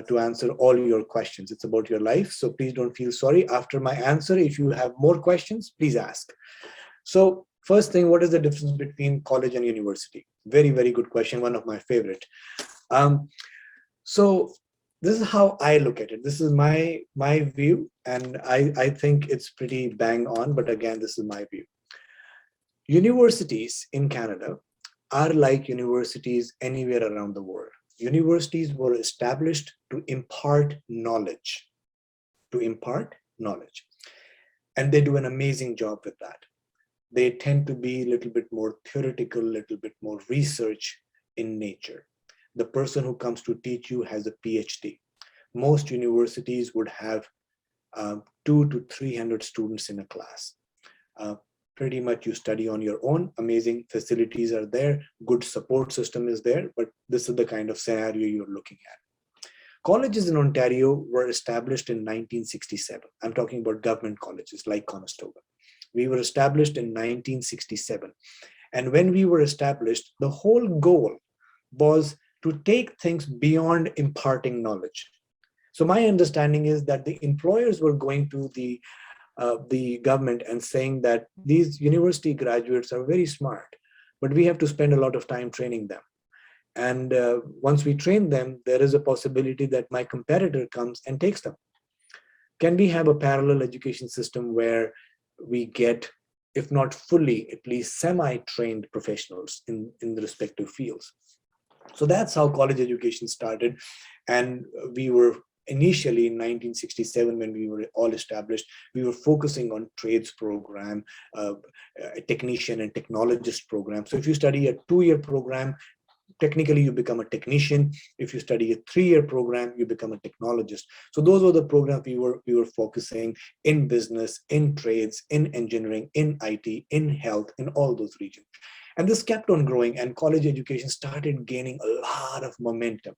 to answer all your questions. It's about your life. So please don't feel sorry. After my answer, if you have more questions, please ask. So first thing, what is the difference between college and university? Very, very good question. One of my favorite. So this is how I look at it. This is my view, and I think it's pretty bang on, but again, this is my view. Universities in Canada are like universities anywhere around the world. Universities were established to impart knowledge, and they do an amazing job with that. They tend to be a little bit more theoretical, a little bit more research in nature. The person who comes to teach you has a PhD. Most universities would have 200 to 300 students in a class. Pretty much you study on your own. Amazing facilities are there. Good support system is there. But this is the kind of scenario you're looking at. Colleges in Ontario were established in 1967. I'm talking about government colleges like Conestoga. We were established in 1967. And when we were established, the whole goal was to take things beyond imparting knowledge. So my understanding is that the employers were going to the government and saying that these university graduates are very smart, but we have to spend a lot of time training them. And once we train them, there is a possibility that my competitor comes and takes them. Can we have a parallel education system where we get, if not fully, at least semi-trained professionals in the respective fields? So that's how college education started. And we were initially in 1967, when we were all established, we were focusing on trades program, a technician and technologist program. So if you study a 2-year program, technically you become a technician. If you study a 3-year program, you become a technologist. So those were the programs we were focusing in business, in trades, in engineering, in IT, in health, in all those regions. And this kept on growing, and college education started gaining a lot of momentum.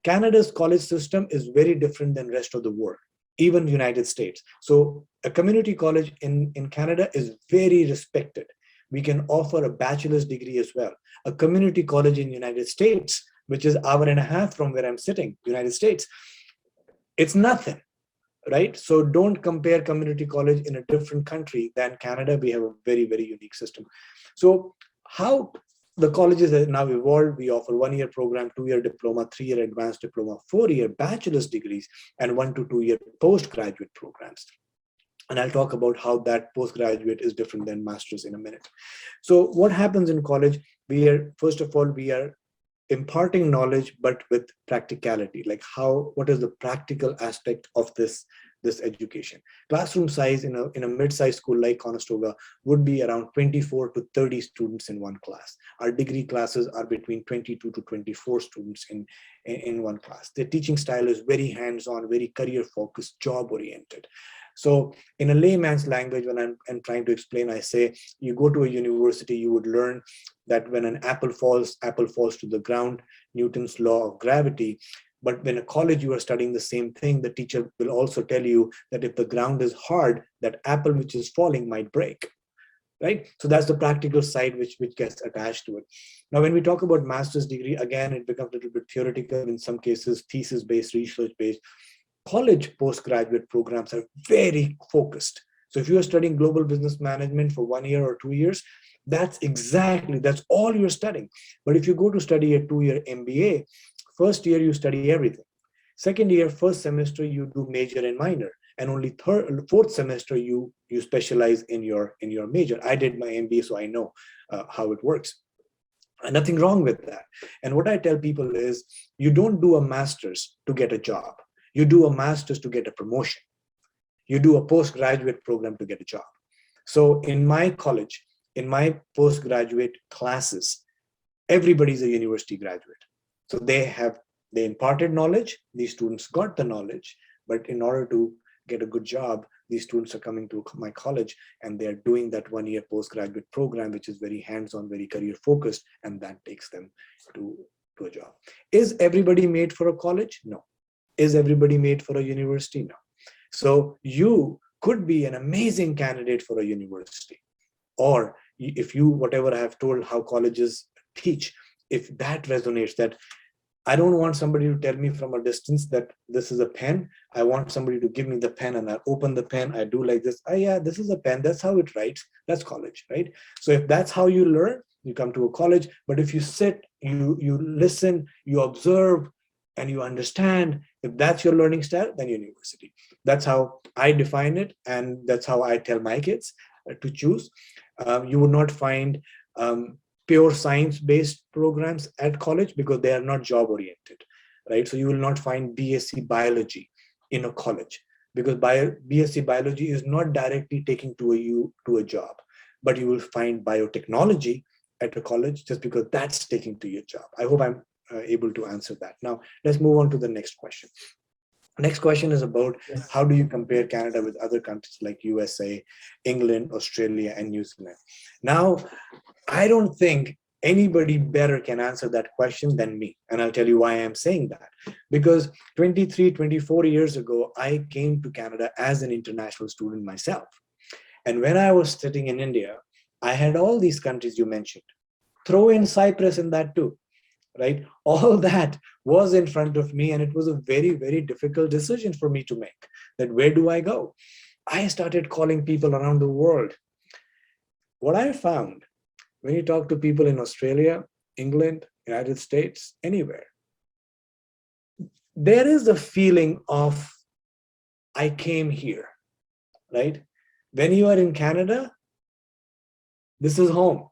Canada's college system is very different than rest of the world, even United States. So a community college in Canada is very respected. We can offer a bachelor's degree as well. A community college in United States, which is hour and a half from where I'm sitting, United States, it's nothing, right? So don't compare community college in a different country than Canada. We have a very, very unique system. So how the colleges have now evolved, we offer 1-year program, 2-year diploma, 3-year advanced diploma, 4-year bachelor's degrees, and 1 to 2-year postgraduate programs. And I'll talk about how that postgraduate is different than master's in a minute. So what happens in college? First of all, we are imparting knowledge, but with practicality, like what is the practical aspect of this education. Classroom size in a mid-sized school like Conestoga would be around 24 to 30 students in one class. Our degree classes are between 22 to 24 students in one class. The teaching style is very hands-on, very career-focused, job-oriented. So in a layman's language, when I'm trying to explain, I say, you go to a university, you would learn that when an apple falls to the ground, Newton's law of gravity. But when a college, you are studying the same thing, the teacher will also tell you that if the ground is hard, that apple which is falling might break, right? So that's the practical side which gets attached to it. Now, when we talk about master's degree, again, it becomes a little bit theoretical, in some cases, thesis-based, research-based. College postgraduate programs are very focused. So if you are studying global business management for 1 year or 2 years, that's all you're studying. But if you go to study a 2-year MBA, first year you study everything. Second year, first semester, you do major and minor. And only fourth semester, you specialize in your major. I did my MBA, so I know how it works. And nothing wrong with that. And what I tell people is, you don't do a master's to get a job. You do a master's to get a promotion. You do a postgraduate program to get a job. So in my college, in my postgraduate classes, everybody's a university graduate. So they imparted knowledge, these students got the knowledge, but in order to get a good job, these students are coming to my college and they're doing that 1-year postgraduate program, which is very hands-on, very career focused, and that takes them to a job. Is everybody made for a college? No. Is everybody made for a university? No. So you could be an amazing candidate for a university. Or if whatever I have told how colleges teach, if that resonates, that I don't want somebody to tell me from a distance that this is a pen. I want somebody to give me the pen and I open the pen. I do like this. Oh yeah, this is a pen. That's how it writes. That's college, right? So if that's how you learn, you come to a college. But if you sit, you listen, you observe, and you understand, if that's your learning style, then university. That's how I define it. And that's how I tell my kids to choose. You would not find pure science-based programs at college because they are not job-oriented, right? So you will not find BSc biology in a college because BSc biology is not directly taking to a job, but you will find biotechnology at a college just because that's taking to your job. I hope I'm able to answer that. Now, let's move on to the next question. Next question is about how do you compare Canada with other countries like USA, England, Australia, and New Zealand? Now, I don't think anybody better can answer that question than me. And I'll tell you why I'm saying that. Because 23, 24 years ago, I came to Canada as an international student myself. And when I was sitting in India, I had all these countries you mentioned. Throw in Cyprus in that too. Right? All that was in front of me, and it was a very, very difficult decision for me to make, that where do I go? I started calling people around the world. What I found, when you talk to people in Australia, England, United States, anywhere, there is a feeling of, I came here, right? When you are in Canada, this is home.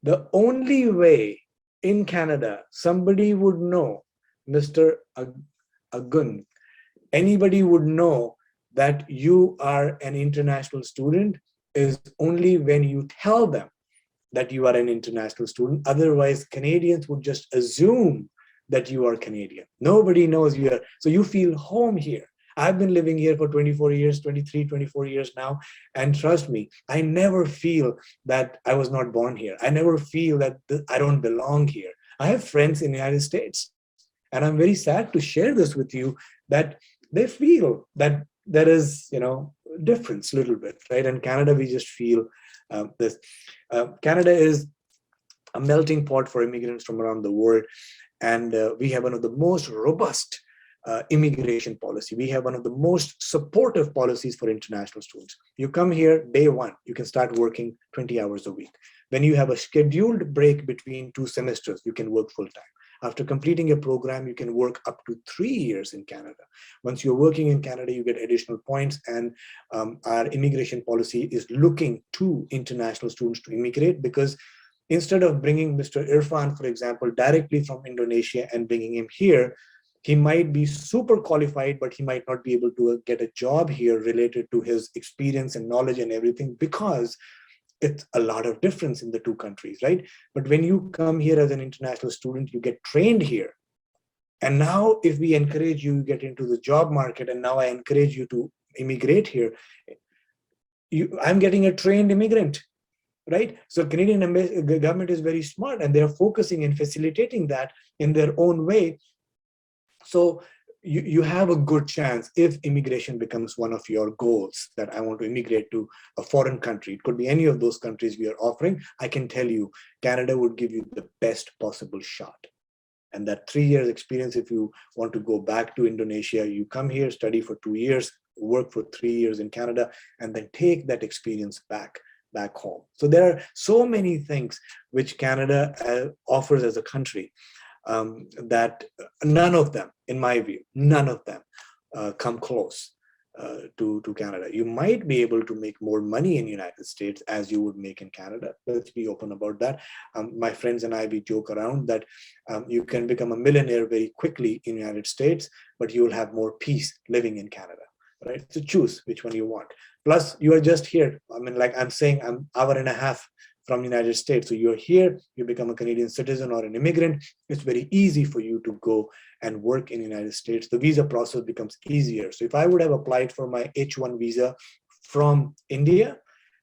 The only way in Canada, somebody would know, Mr. Agun, anybody would know that you are an international student is only when you tell them that you are an international student. Otherwise, Canadians would just assume that you are Canadian. Nobody knows you are. So you feel home here. I've been living here for 24 years, 23, 24 years now. And trust me, I never feel that I was not born here. I never feel that I don't belong here. I have friends in the United States. And I'm very sad to share this with you, that they feel that there is, difference a little bit, right? And Canada, we just feel this. Canada is a melting pot for immigrants from around the world. And we have one of the most robust immigration policy. We have one of the most supportive policies for international students. You come here day one, you can start working 20 hours a week. When you have a scheduled break between 2 semesters, you can work full time. After completing a program, you can work up to 3 years in Canada. Once you're working in Canada, you get additional points, and our immigration policy is looking to international students to immigrate, because instead of bringing Mr. Irfan, for example, directly from Indonesia and bringing him here, he might be super qualified, but he might not be able to get a job here related to his experience and knowledge and everything, because it's a lot of difference in the two countries, right? But when you come here as an international student, you get trained here. And now if we encourage you to get into the job market, and now I encourage you to immigrate here, I'm getting a trained immigrant, right? So Canadian government is very smart, and they're focusing and facilitating that in their own way. So you have a good chance, if immigration becomes one of your goals, that I want to immigrate to a foreign country. It could be any of those countries we are offering. I can tell you, Canada would give you the best possible shot. And that 3 years experience, if you want to go back to Indonesia, you come here, study for 2 years, work for 3 years in Canada, and then take that experience back home. So there are so many things which Canada offers as a country, that none of them, in my view, none of them come close to Canada. You might be able to make more money in the United States as you would make in Canada. Let's be open about that. My friends and I, we joke around that you can become a millionaire very quickly in the United States, but you will have more peace living in Canada, right? So choose which one you want. Plus, you are just here. I mean, like I'm saying, I'm an hour and a half from the United States. So you're here, you become a Canadian citizen or an immigrant, it's very easy for you to go and work in the United States. The visa process becomes easier. So if I would have applied for my H1 visa from India,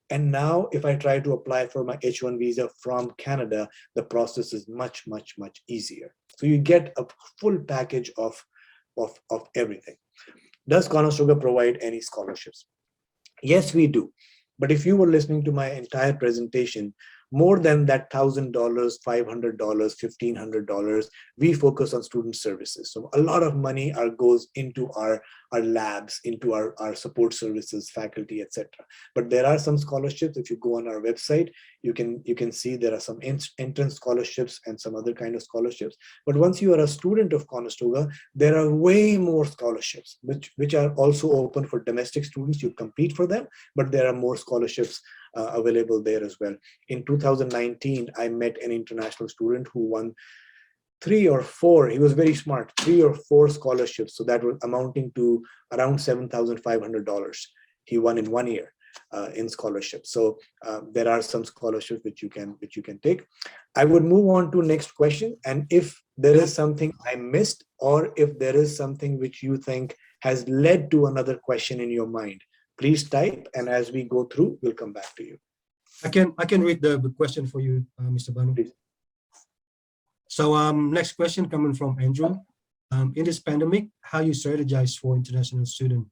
and now if I try to apply for my H1 visa from Canada, the process is much, much, much easier. So you get a full package of everything. Does Conestoga provide any scholarships? Yes, we do. But if you were listening to my entire presentation, more than that $1,000, $500, $1,500, we focus on student services. So a lot of money goes into our labs, into our support services, faculty, etc. But there are some scholarships. If you go on our website, you can see there are some entrance scholarships and some other kind of scholarships. But once you are a student of Conestoga, there are way more scholarships, which are also open for domestic students. You compete for them, but there are more scholarships available there as well. In 2019, I met an international student who won 3 or 4, he was very smart, 3 or 4 scholarships. So that was amounting to around $7,500. He won in 1 year in scholarships. So there are some scholarships which you can take. I would move on to next question. And if there is something I missed, or if there is something which you think has led to another question in your mind, please type, and as we go through, we'll come back to you. I can read the question for you, Mr. Banu. Please. So next question coming from Andrew. In this pandemic, how you strategize for international student?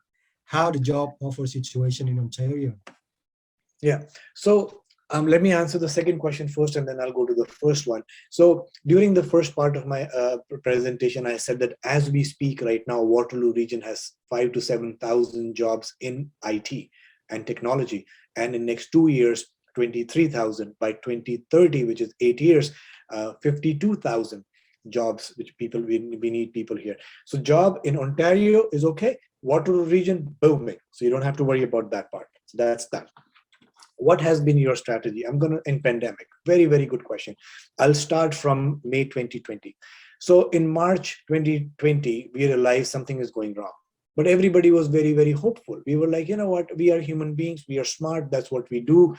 How the job offer situation in Ontario? Yeah, so let me answer the second question first, and then I'll go to the first one. So during the first part of my presentation, I said that as we speak right now, Waterloo region has 5,000 to 7,000 jobs in IT and technology. And in next 2 years, 23,000. By 2030, which is 8 years, 52,000 jobs, which we need people here. So job in Ontario is okay. Waterloo region, booming. So you don't have to worry about that part. So that's that. What has been your strategy? In pandemic, very, very good question. I'll start from May 2020. So in March 2020, we realized something is going wrong. But everybody was very, very hopeful. We were like, you know what, we are human beings, we are smart, that's what we do.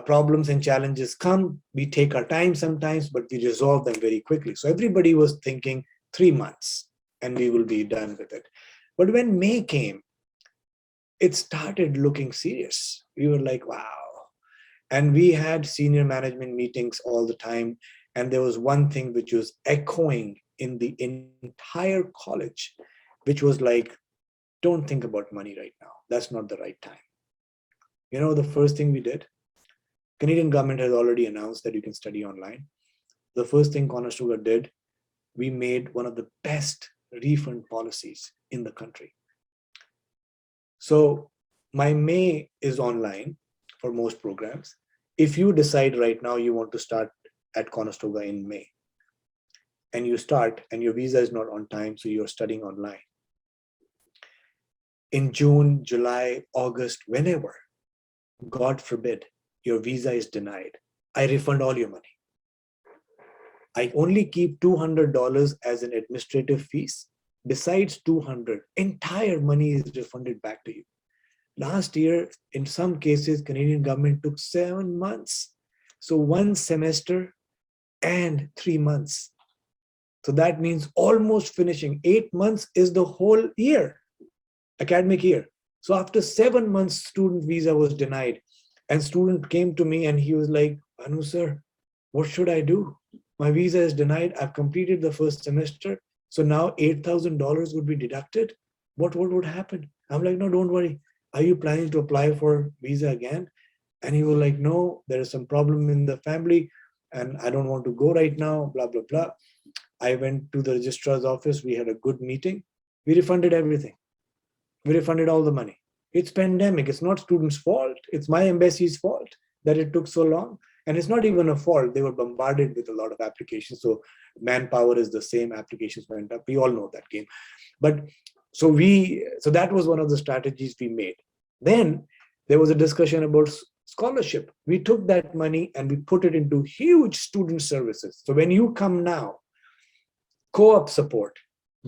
Problems and challenges come, we take our time sometimes, but we resolve them very quickly. So everybody was thinking 3 months and we will be done with it. But when May came, it started looking serious. We were like, wow. And we had senior management meetings all the time. And there was one thing which was echoing in the entire college, which was like, don't think about money right now. That's not the right time. You know, the first thing we did, Canadian government has already announced that you can study online. The first thing Conestoga did, we made one of the best refund policies in the country. So my May is online for most programs. If you decide right now you want to start at Conestoga in May, and you start and your visa is not on time, so you're studying online. In June, July, August, whenever, God forbid, your visa is denied, I refund all your money. I only keep $200 as an administrative fees. Besides $200, entire money is refunded back to you. Last year, in some cases, Canadian government took 7 months. So 1 semester and 3 months. So that means almost finishing. 8 months is the whole year, academic year. So after 7 months, student visa was denied. And student came to me and he was like, Anu sir, what should I do? My visa is denied. I've completed the first semester. So now $8,000 would be deducted. What would happen? I'm like, no, don't worry. Are you planning to apply for visa again? And he was like, no, there is some problem in the family and I don't want to go right now, blah, blah, blah. I went to the registrar's office. We had a good meeting. We refunded everything. We refunded all the money. It's pandemic. It's not students' fault. It's my embassy's fault that it took so long. And it's not even a fault. They were bombarded with a lot of applications. So manpower is the same. Applications went up. We all know that game. But so that was one of the strategies we made. Then there was a discussion about scholarship. We took that money and we put it into huge student services. So when you come now, co-op support,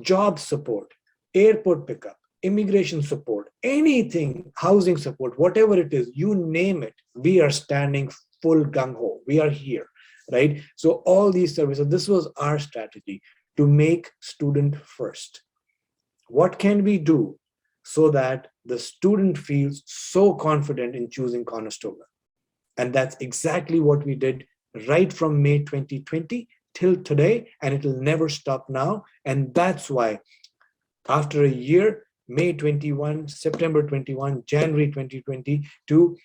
job support, airport pickup, immigration support, anything, housing support, whatever it is, you name it, we are standing full gung-ho. We are here, right? So all these services, this was our strategy to make student first. What can we do so that the student feels so confident in choosing Conestoga? And that's exactly what we did right from May 2020 till today, and it will never stop now. And that's why after a year, May 21, September 21, January 2022,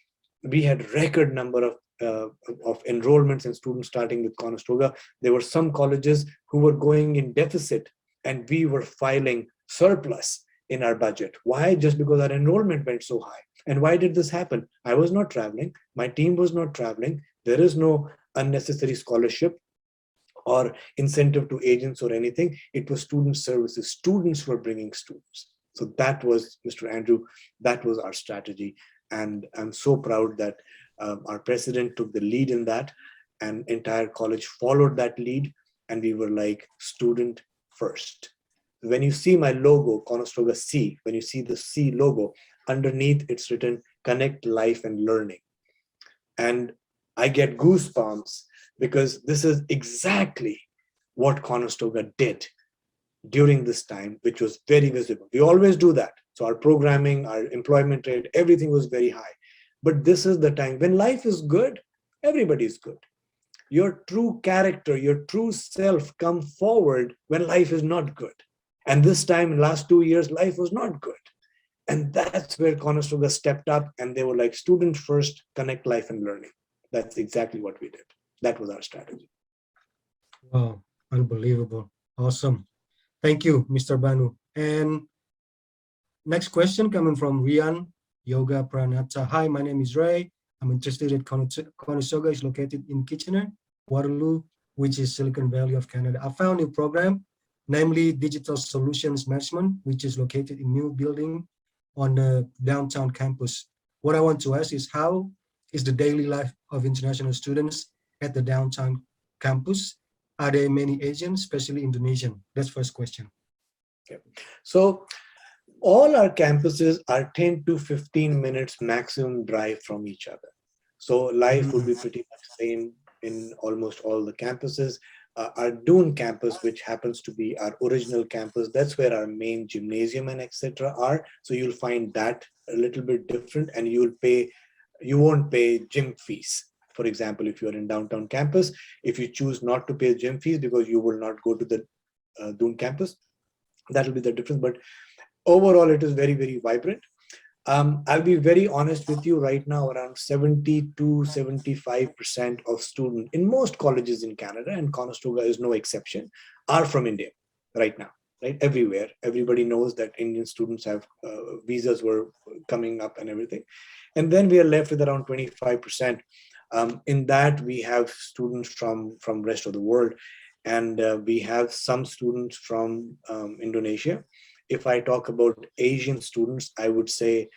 we had record number of enrollments and students starting with Conestoga. There were some colleges who were going in deficit and we were filing surplus in our budget. Why? Just because our enrollment went so high. And why did this happen? I was not traveling. My team was not traveling. There is no unnecessary scholarship or incentive to agents or anything. It was student services. Students were bringing students. So that was, Mr. Andrew, that was our strategy. And I'm so proud that our president took the lead in that, and entire college followed that lead. And we were like, student first. When you see my logo, Conestoga C, when you see the C logo, underneath it's written, connect life and learning. And I get goosebumps because this is exactly what Conestoga did during this time, which was very visible. We always do that. So our programming, our employment rate, everything was very high. But this is the time when life is good, everybody is good. Your true character, your true self come forward when life is not good. And this time, in the last 2 years, life was not good. And that's where Conestoga stepped up and they were like, student first, connect life and learning. That's exactly what we did. That was our strategy. Wow, unbelievable. Awesome. Thank you, Mr. Banu. And next question coming from Rian Yoga Pranata. Hi, my name is Ray. I'm interested in Conestoga is located in Kitchener, Waterloo, which is Silicon Valley of Canada. I found a program, namely Digital Solutions Management, which is located in new building on the downtown campus. What I want to ask is, how is the daily life of international students at the downtown campus? Are there many Asians, especially Indonesian? That's first question. Okay. So all our campuses are 10 to 15 minutes maximum drive from each other. So life would be pretty much same in almost all the campuses. Our Dune campus, which happens to be our original campus, that's where our main gymnasium and etc. are. So you'll find that a little bit different, and you won't pay gym fees. For example, if you're in downtown campus, if you choose not to pay gym fees because you will not go to the Dune campus. That will be the difference. But overall, it is very, very vibrant. I'll be very honest with you right now, around 70 to 75% of students in most colleges in Canada, and Conestoga is no exception, are from India right now, right? Everywhere. Everybody knows that Indian students have visas were coming up and everything. And then we are left with around 25%. In that, we have students from rest of the world. And we have some students from Indonesia. If I talk about Asian students, I would say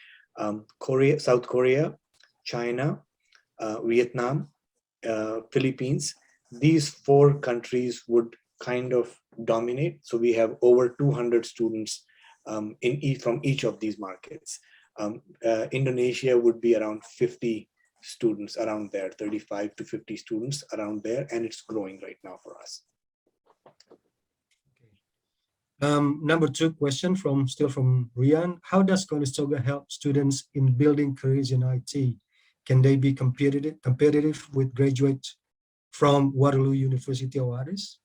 Korea, South Korea, China, Vietnam, Philippines. These 4 countries would kind of dominate. So we have over 200 students from each of these markets. Indonesia would be around 50 students around there, 35 to 50 students around there, and it's growing right now for us. Number 2 question still from Rian. How does Conestoga help students in building careers in IT? Can they be competitive with graduates from Waterloo University or others?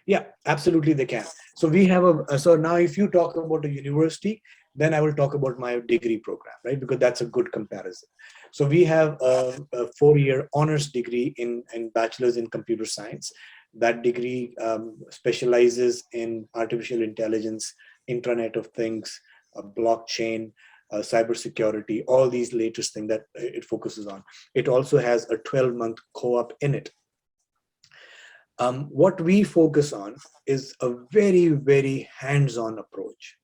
Yeah, absolutely they can. So we have so now if you talk about a university, then I will talk about my degree program, right? Because that's a good comparison. So we have a 4-year honors degree in bachelor's in computer science. That degree specializes in artificial intelligence, Internet of Things, blockchain, cybersecurity, all these latest things that it focuses on. It also has a 12-month co-op in it. What we focus on is a very, very hands-on approach.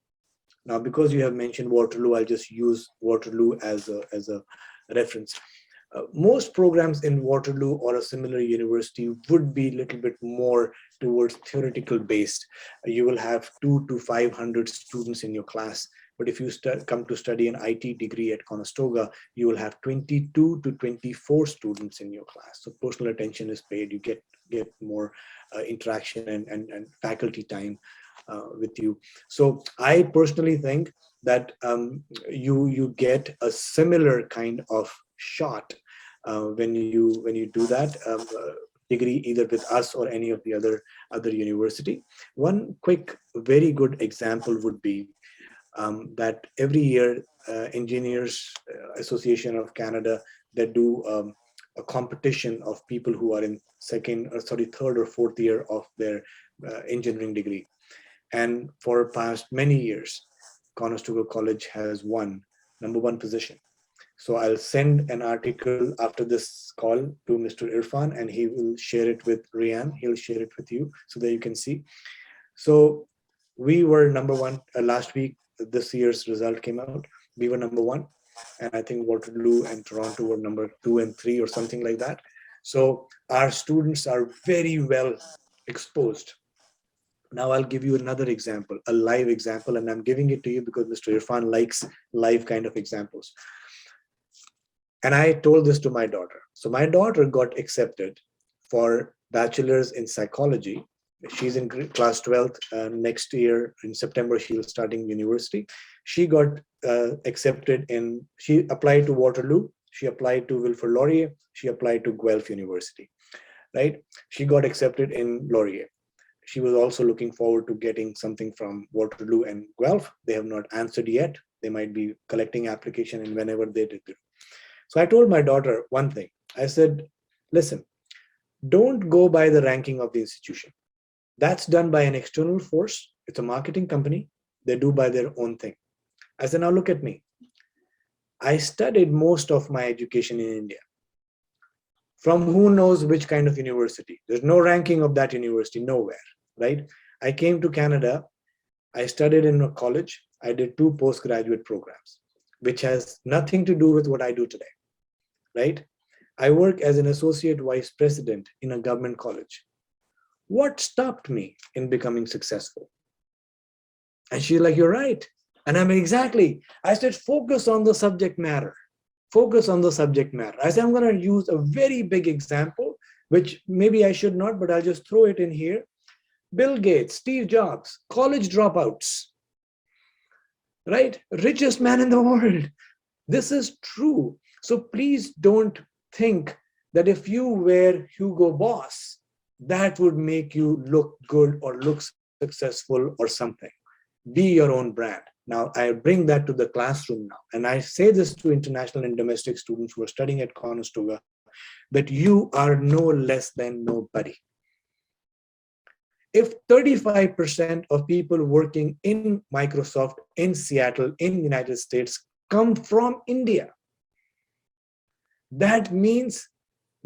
Now, because you have mentioned Waterloo, I'll just use Waterloo as a reference. Most programs in Waterloo or a similar university would be a little bit more towards theoretical based. You will have 200 to 500 students in your class. But if you come to study an IT degree at Conestoga, you will have 22 to 24 students in your class. So personal attention is paid. You get more interaction and faculty time with you. So I personally think that you get a similar kind of shot when you do that degree either with us or any of the other university. One quick, very good example would be that every year Engineers Association of Canada, they do a competition of people who are in third or fourth year of their engineering degree. And for past many years, Conestoga College has won #1 position. So I'll send an article after this call to Mr. Irfan, and he will share it with Rian. He'll share it with you so that you can see. So we were #1 last week. This year's result came out. We were #1, and I think Waterloo and Toronto were #2 and 3 or something like that. So our students are very well exposed. Now I'll give you another example, a live example, and I'm giving it to you because Mr. Irfan likes live kind of examples. And I told this to my daughter. So my daughter got accepted for bachelor's in psychology. She's in class 12th. Next year in September, she'll starting university. She got accepted she applied to Waterloo. She applied to Wilfrid Laurier. She applied to Guelph University, right? She got accepted in Laurier. She was also looking forward to getting something from Waterloo and Guelph. They have not answered yet. They might be collecting application, and whenever they did. So I told my daughter one thing. I said, listen, don't go by the ranking of the institution. That's done by an external force. It's a marketing company. They do by their own thing. I said, now look at me. I studied most of my education in India. From who knows which kind of university. There's no ranking of that university, nowhere, right? I came to Canada. I studied in a college. I did 2 postgraduate programs, which has nothing to do with what I do today, right? I work as an associate vice president in a government college. What stopped me in becoming successful? And she's like, you're right. And I'm exactly. I said, focus on the subject matter. Focus on the subject matter. I said, I'm going to use a very big example, which maybe I should not, but I'll just throw it in here. Bill Gates, Steve Jobs, college dropouts, right? Richest man in the world. This is true. So please don't think that if you were Hugo Boss, that would make you look good or look successful or something. Be your own brand. Now, I bring that to the classroom now. And I say this to international and domestic students who are studying at Conestoga, that you are no less than nobody. If 35% of people working in Microsoft, in Seattle, in the United States come from India, that means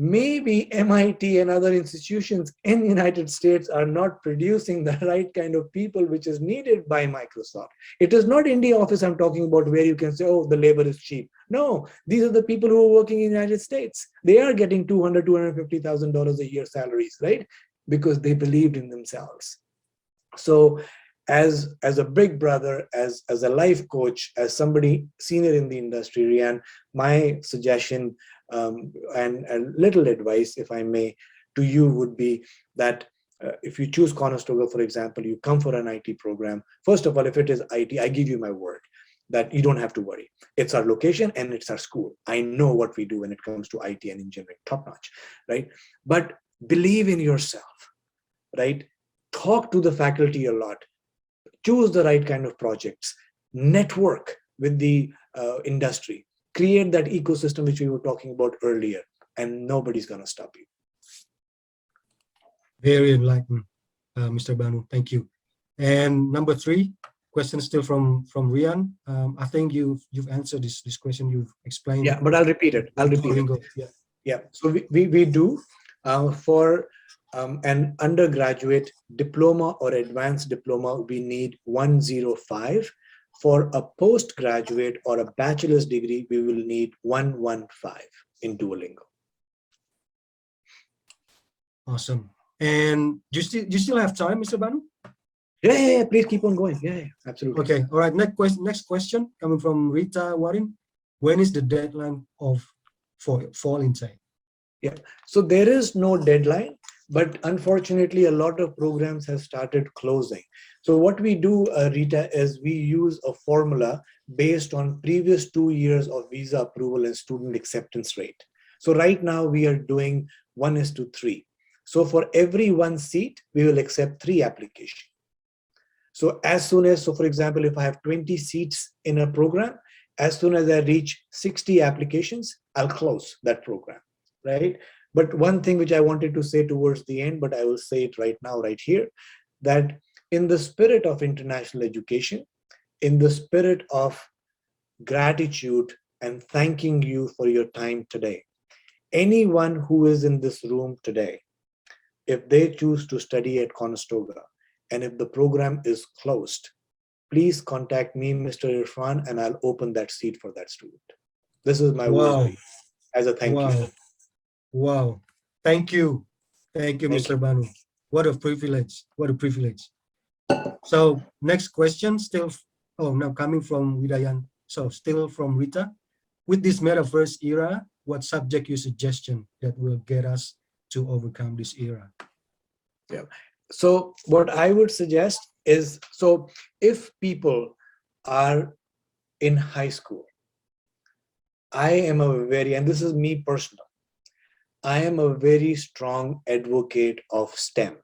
maybe MIT and other institutions in the United States are not producing the right kind of people which is needed by Microsoft. It is not India office I'm talking about where you can say, oh, the labor is cheap. No, these are the people who are working in the United States. They are getting $200,000, $250,000 a year salaries, right? Because they believed in themselves. So as a big brother, as a life coach, as somebody senior in the industry, Rian, my suggestion and a little advice, if I may, to you would be that if you choose Conestoga, for example, you come for an IT program. First of all, if it is IT, I give you my word that you don't have to worry. It's our location and it's our school. I know what we do when it comes to IT and engineering, top notch, right? But believe in yourself, right? Talk to the faculty a lot. Choose the right kind of projects. Network with the industry. Create that ecosystem which we were talking about earlier, and nobody's going to stop you. Very enlightened, Mr. Banu. Thank you. And number 3, question still from Rian. I think you've answered this question. You've explained. Yeah, but I'll repeat it. Yeah. So we do for an undergraduate diploma or advanced diploma, we need 105. For a postgraduate or a bachelor's degree, we will need 115 in Duolingo. Awesome. And you still have time, Mr. Banu? Yeah, please keep on going. Yeah, absolutely. Okay, all right. Next question coming from Rita Warin. When is the deadline for fall intake? Yeah, so there is no deadline, but unfortunately, a lot of programs have started closing. So what we do, Rita, is we use a formula based on previous 2 years of visa approval and student acceptance rate. So right now we are doing 1:3. So for every 1 seat, we will accept 3 applications. So as soon as, so for example, if I have 20 seats in a program, as soon as I reach 60 applications, I'll close that program, right? But one thing which I wanted to say towards the end, but I will say it right now, right here, that in the spirit of international education, in the spirit of gratitude and thanking you for your time today, anyone who is in this room today, if they choose to study at Conestoga, and if the program is closed, please contact me, Mr. Irfan, and I'll open that seat for that student. This is my word as a thank you. Wow. Thank you, Mr. Banu. What a privilege. What a privilege. So next question, still, now coming from Widayan. So still from Rita. With this Metaverse era, what subject you suggestion that will get us to overcome this era? Yeah. So what I would suggest is, so if people are in high school, I am a very, and this is me personal, I am a very strong advocate of STEM.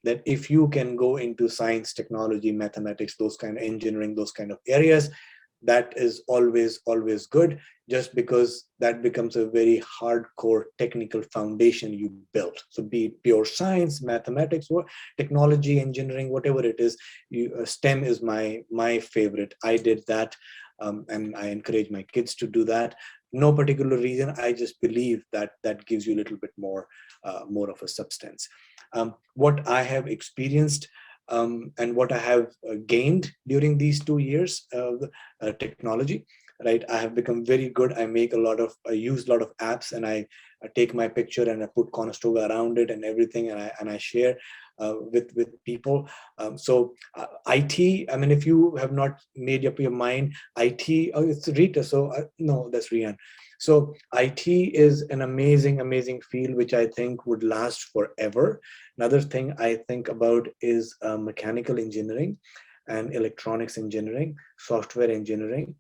That if you can go into science, technology, mathematics, those kind of engineering, those kind of areas, that is always good, just because that becomes a very hardcore technical foundation you built. So be it pure science, mathematics, or technology, engineering, whatever it is, STEM is my favorite. I did that, and I encourage my kids to do that. No particular reason. I just believe that that gives you a little bit more of a substance. What I have experienced and what I have gained during these 2 years of technology, right? I have become very good. I use a lot of apps, and I take my picture and I put Conestoga around it and everything, and I share with people. So IT, I mean, if you have not made up your mind, IT, oh, it's Rita. So no, that's Rian. So IT is an amazing field, which I think would last forever. Another thing I think about is mechanical engineering and electronics engineering, software engineering,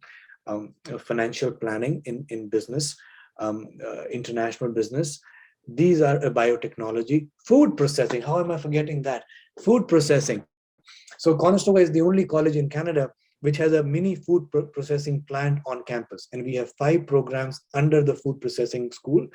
financial planning in business, international business, These are a biotechnology. Food processing, how am I forgetting that? Food processing. So Conestoga is the only college in Canada which has a mini food processing plant on campus. And we have 5 programs under the food processing school.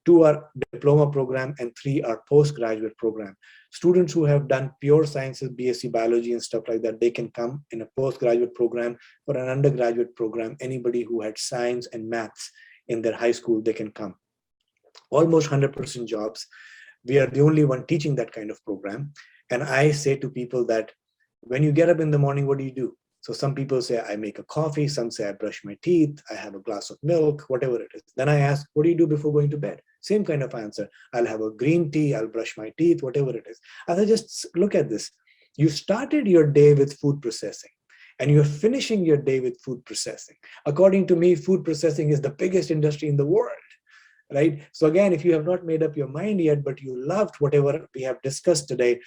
2 are diploma program and 3 are postgraduate program. Students who have done pure sciences, BSc biology and stuff like that, they can come in a postgraduate program. For an undergraduate program, anybody who had science and maths in their high school, they can come. Almost 100% jobs. We are the only one teaching that kind of program. And I say to people that when you get up in the morning, what do you do? So some people say, I make a coffee. Some say, I brush my teeth. I have a glass of milk, whatever it is. Then I ask, what do you do before going to bed? Same kind of answer. I'll have a green tea. I'll brush my teeth, whatever it is. As I just look at this, you started your day with food processing and you're finishing your day with food processing. According to me, food processing is the biggest industry in the world. Right? So again, if you have not made up your mind yet, but you loved whatever we have discussed today,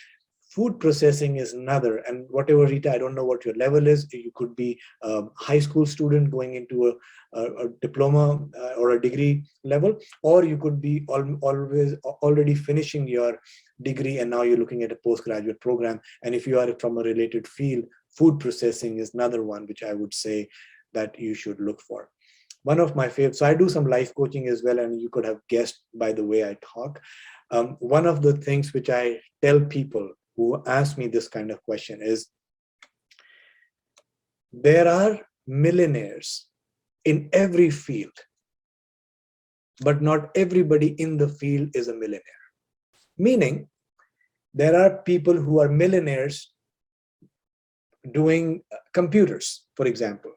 food processing is another. And whatever, Rita, I don't know what your level is. You could be a high school student going into a diploma or a degree level, or you could be always already finishing your degree and now you're looking at a postgraduate program. And if you are from a related field, food processing is another one which I would say that you should look for. One of my favorites, so I do some life coaching as well, and you could have guessed by the way I talk. One of the things which I tell people who ask me this kind of question is, there are millionaires in every field, but not everybody in the field is a millionaire. Meaning, there are people who are millionaires doing computers, for example.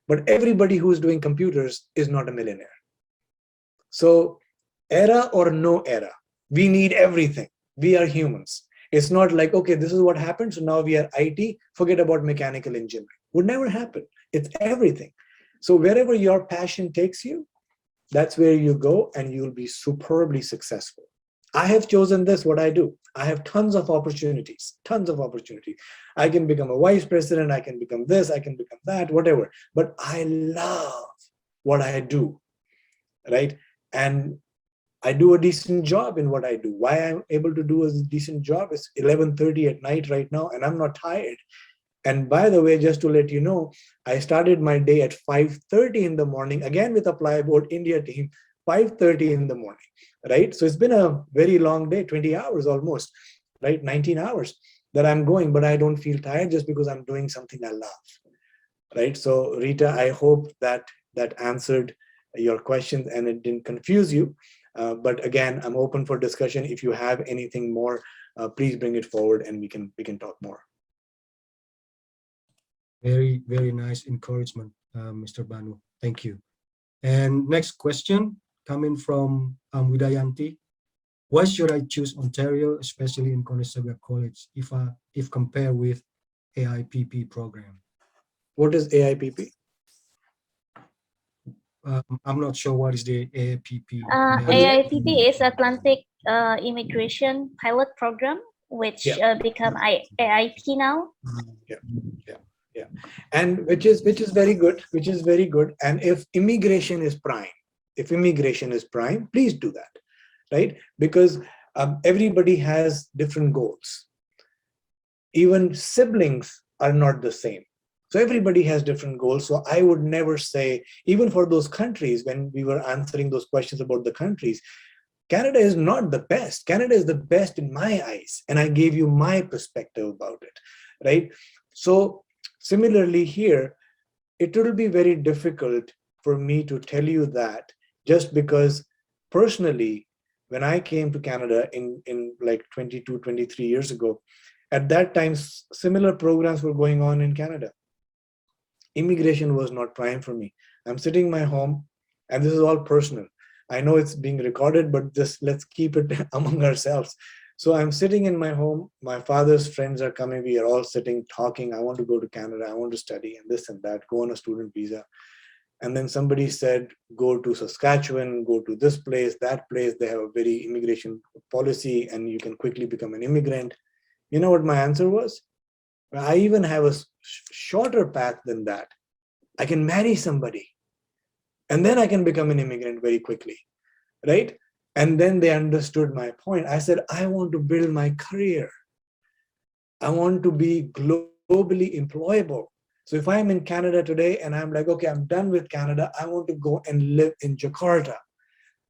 But everybody who is doing computers is not a millionaire. So era or no era, we need everything. We are humans. It's not like, okay, this is what happened, so now we are IT, forget about mechanical engineering. Would never happen. It's everything. So wherever your passion takes you, that's where you go and you'll be superbly successful. I have chosen this, what I do. I have tons of opportunities, tons of opportunities. I can become a vice president, I can become this, I can become that, whatever. But I love what I do, right? And I do a decent job in what I do. Why I'm able to do a decent job is 11:30 at night right now, and I'm not tired. And by the way, just to let you know, I started my day at 5:30 in the morning, again with Apply Board India team, 5:30 in the morning, right? So it's been a very long day, 20 hours almost, right? 19 hours that I'm going, but I don't feel tired just because I'm doing something I love, right? So Rita, I hope that that answered your question and it didn't confuse you. But again, I'm open for discussion. If you have anything more, please bring it forward and we can talk more. Very, very nice encouragement, Mr. Banu. Thank you. And next question coming from Widayanti. Why should I choose Ontario, especially in Conestoga College, if compared with AIPP program? What is AIPP? I'm not sure what is the AIPP. AIPP is Atlantic Immigration Pilot Program, which become AIP now. Yeah, and which is very good, and if immigration is prime, please do that, right? Because everybody has different goals. Even siblings are not the same, so everybody has different goals. So I would never say, even for those countries, when we were answering those questions about the countries, Canada is not the best. Canada is the best in my eyes, and I gave you my perspective about it, right? So similarly here, it will be very difficult for me to tell you that, just because personally, when I came to Canada in like 22, 23 years ago, at that time, similar programs were going on in Canada. Immigration was not prime for me. I'm sitting in my home, and this is all personal. I know it's being recorded, but just let's keep it among ourselves. So I'm sitting in my home, my father's friends are coming, we are all sitting, talking, I want to go to Canada, I want to study, and this and that, go on a student visa. And then somebody said, go to Saskatchewan, go to this place, that place, they have a very immigration policy, and you can quickly become an immigrant. You know what my answer was? I even have a shorter path than that. I can marry somebody, and then I can become an immigrant very quickly, right? And then they understood my point. I said, I want to build my career. I want to be globally employable. So if I'm in Canada today and I'm like, okay, I'm done with Canada, I want to go and live in Jakarta.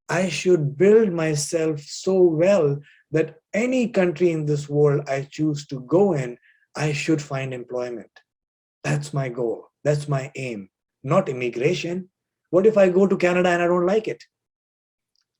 I should build myself so well that any country in this world I choose to go in, I should find employment. That's my goal. That's my aim, not immigration. What if I go to Canada and I don't like it?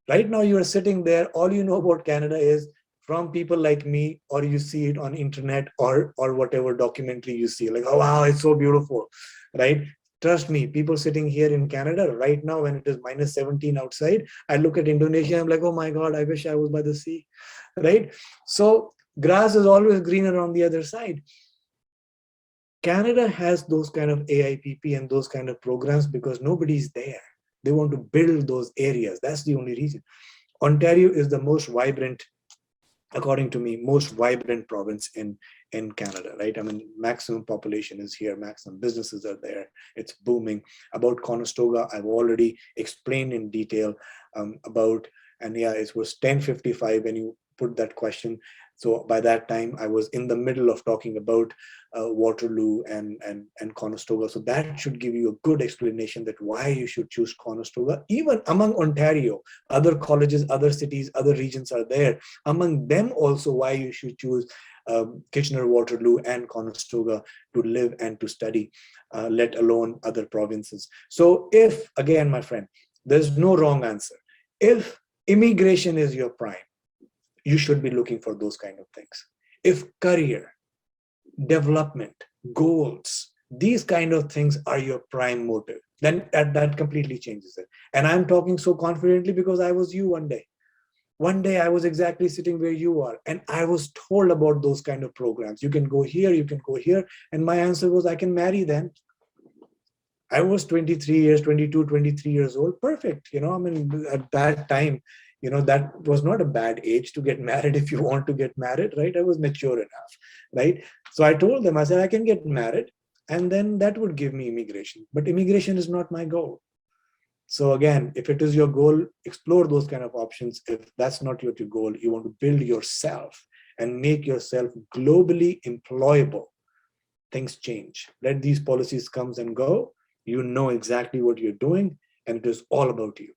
Right now you are sitting there, all you know about Canada is from people like me, or you see it on internet or whatever documentary you see, like, oh wow, it's so beautiful, right? Trust me, people sitting here in Canada right now when it is minus 17 outside, I look at Indonesia, I'm like, oh my God, I wish I was by the sea, right? So grass is always greener on the other side. Canada has those kind of AIPP and those kind of programs because nobody's there. They want to build those areas. That's the only reason. Ontario is the most vibrant, according to me, most vibrant province in Canada, right? I mean, maximum population is here, maximum businesses are there, it's booming. About Conestoga, I've already explained in detail about, and yeah, it was 10:55 when you put that question. So by that time, I was in the middle of talking about Waterloo and Conestoga. So that should give you a good explanation that why you should choose Conestoga. Even among Ontario, other colleges, other cities, other regions are there. Among them also why you should choose Kitchener, Waterloo, and Conestoga to live and to study, let alone other provinces. So if, again, my friend, there's no wrong answer. If immigration is your prime, you should be looking for those kind of things. If career, development, goals, these kind of things are your prime motive, then that completely changes it. And I'm talking so confidently because I was you one day. One day I was exactly sitting where you are, and I was told about those kind of programs. You can go here, you can go here. And my answer was, I can marry then. I was 23 years, 22, 23 years old. Perfect. You know, I mean, at that time, you know, that was not a bad age to get married if you want to get married, right? I was mature enough, right? So I told them, I said, I can get married, and then that would give me immigration. But immigration is not my goal. So again, if it is your goal, explore those kind of options. If that's not your goal, you want to build yourself and make yourself globally employable, things change. Let these policies come and go. You know exactly what you're doing, and it is all about you.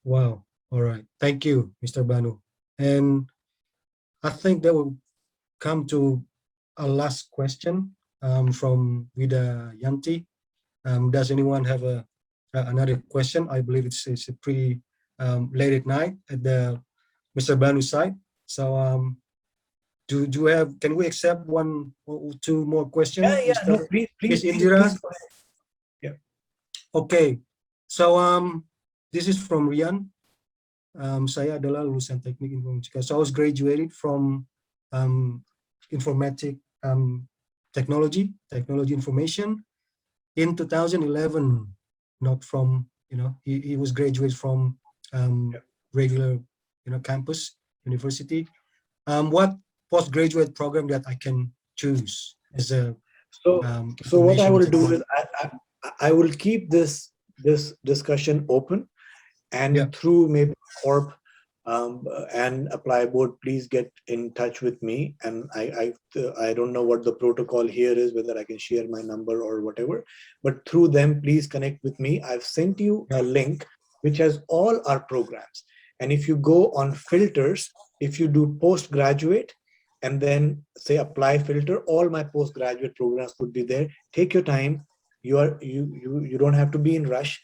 Wow. All right. Thank you, Mr. Banu. And I think that will come to a last question from Vida Yanti. Does anyone have another question? I believe it's a pretty late at night at the Mr. Banu side. So do you have? Can we accept one or two more questions? Yeah. No, please, Miss Indira. please. Yeah. Okay. So this is from Rian. Saya adalah lulusan teknik informatika. So I was graduated from informatic technology information in 2011. Not from, you know, he was graduated from regular, you know, campus university. What postgraduate program that I can choose as a so what I will do is I will keep this discussion open, and through Maple Corp and Apply Board, please get in touch with me. And I don't know what the protocol here is, whether I can share my number or whatever, but through them, please connect with me. I've sent you a link which has all our programs. And if you go on filters, if you do postgraduate and then say apply filter, all my postgraduate programs would be there. Take your time. You don't have to be in rush.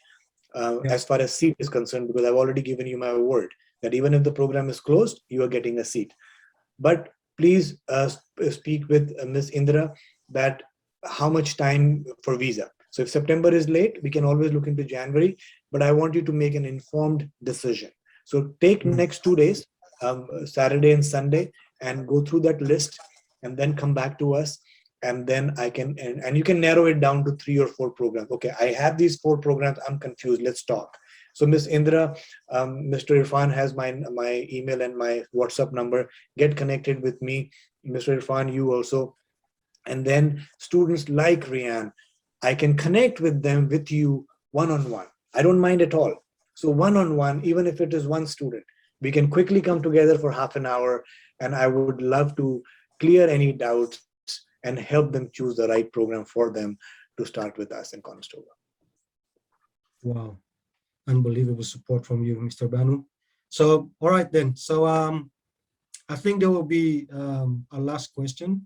As far as seat is concerned, because I've already given you my word that even if the program is closed, you are getting a seat. But please speak with Ms. Indra that how much time for visa. So if September is late, we can always look into January, but I want you to make an informed decision. So take next 2 days, Saturday and Sunday, and go through that list and then come back to us. And then I can, and you can narrow it down to 3 or 4 programs. Okay, I have these 4 programs, I'm confused, let's talk. So Ms. Indra, Mr. Irfan has my email and my WhatsApp number. Get connected with me. Mr. Irfan, you also. And then students like Rian, I can connect with them with you one-on-one. I don't mind at all. So one-on-one, even if it is one student, we can quickly come together for half an hour, and I would love to clear any doubts and help them choose the right program for them to start with us in Conestoga. Wow, unbelievable support from you, Mr. Banu. So, all right then. So, I think there will be a last question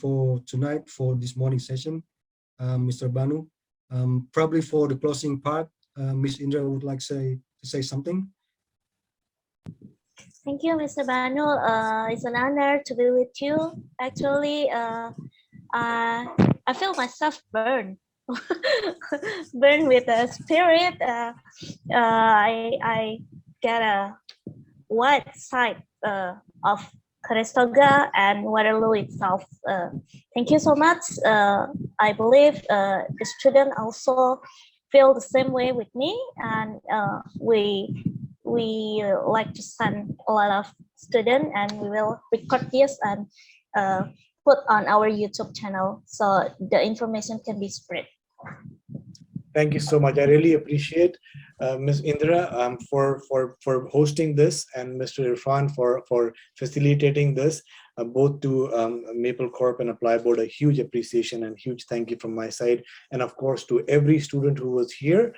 for tonight, for this morning session, Mr. Banu. Probably for the closing part, Ms. Indra would like to say something. Thank you, Mr. Banu. It's an honor to be with you. Actually, I feel myself burned, burned with the spirit. I get a wide side of Conestoga and Waterloo itself. Thank you so much. I believe the student also feel the same way with me, and we like to send a lot of students, and we will record this and put on our YouTube channel so the information can be spread. Thank you so much. I really appreciate Ms. Indra for hosting this, and Mr. Irfan for facilitating this. Both to Maple Corp and Apply Board, a huge appreciation and huge thank you from my side. And of course, to every student who was here,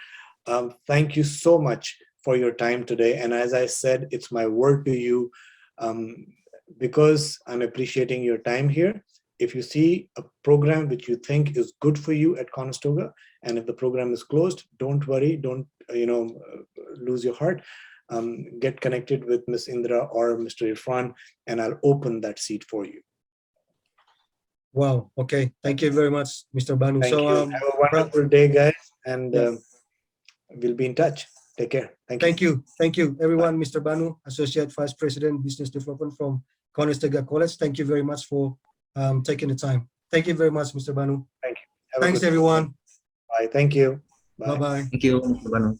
thank you so much for your time today. And as I said, it's my word to you, because I'm appreciating your time here. If you see a program which you think is good for you at Conestoga, and if the program is closed, don't worry, don't lose your heart. Get connected with Ms. Indra or Mr. Irfan, and I'll open that seat for you. Wow. Okay. Thank you very much, Mr. Banu. Thank you. Have a wonderful day, guys, and we'll be in touch. Take care. Thank you. Thank you, everyone. Bye. Mr. Banu, Associate Vice President, Business Development from Conestoga College. Thank you very much for taking the time. Thank you very much, Mr. Banu. Thank you. Thanks, everyone. Bye. Thank you. Bye-bye. Thank you, Mr. Banu.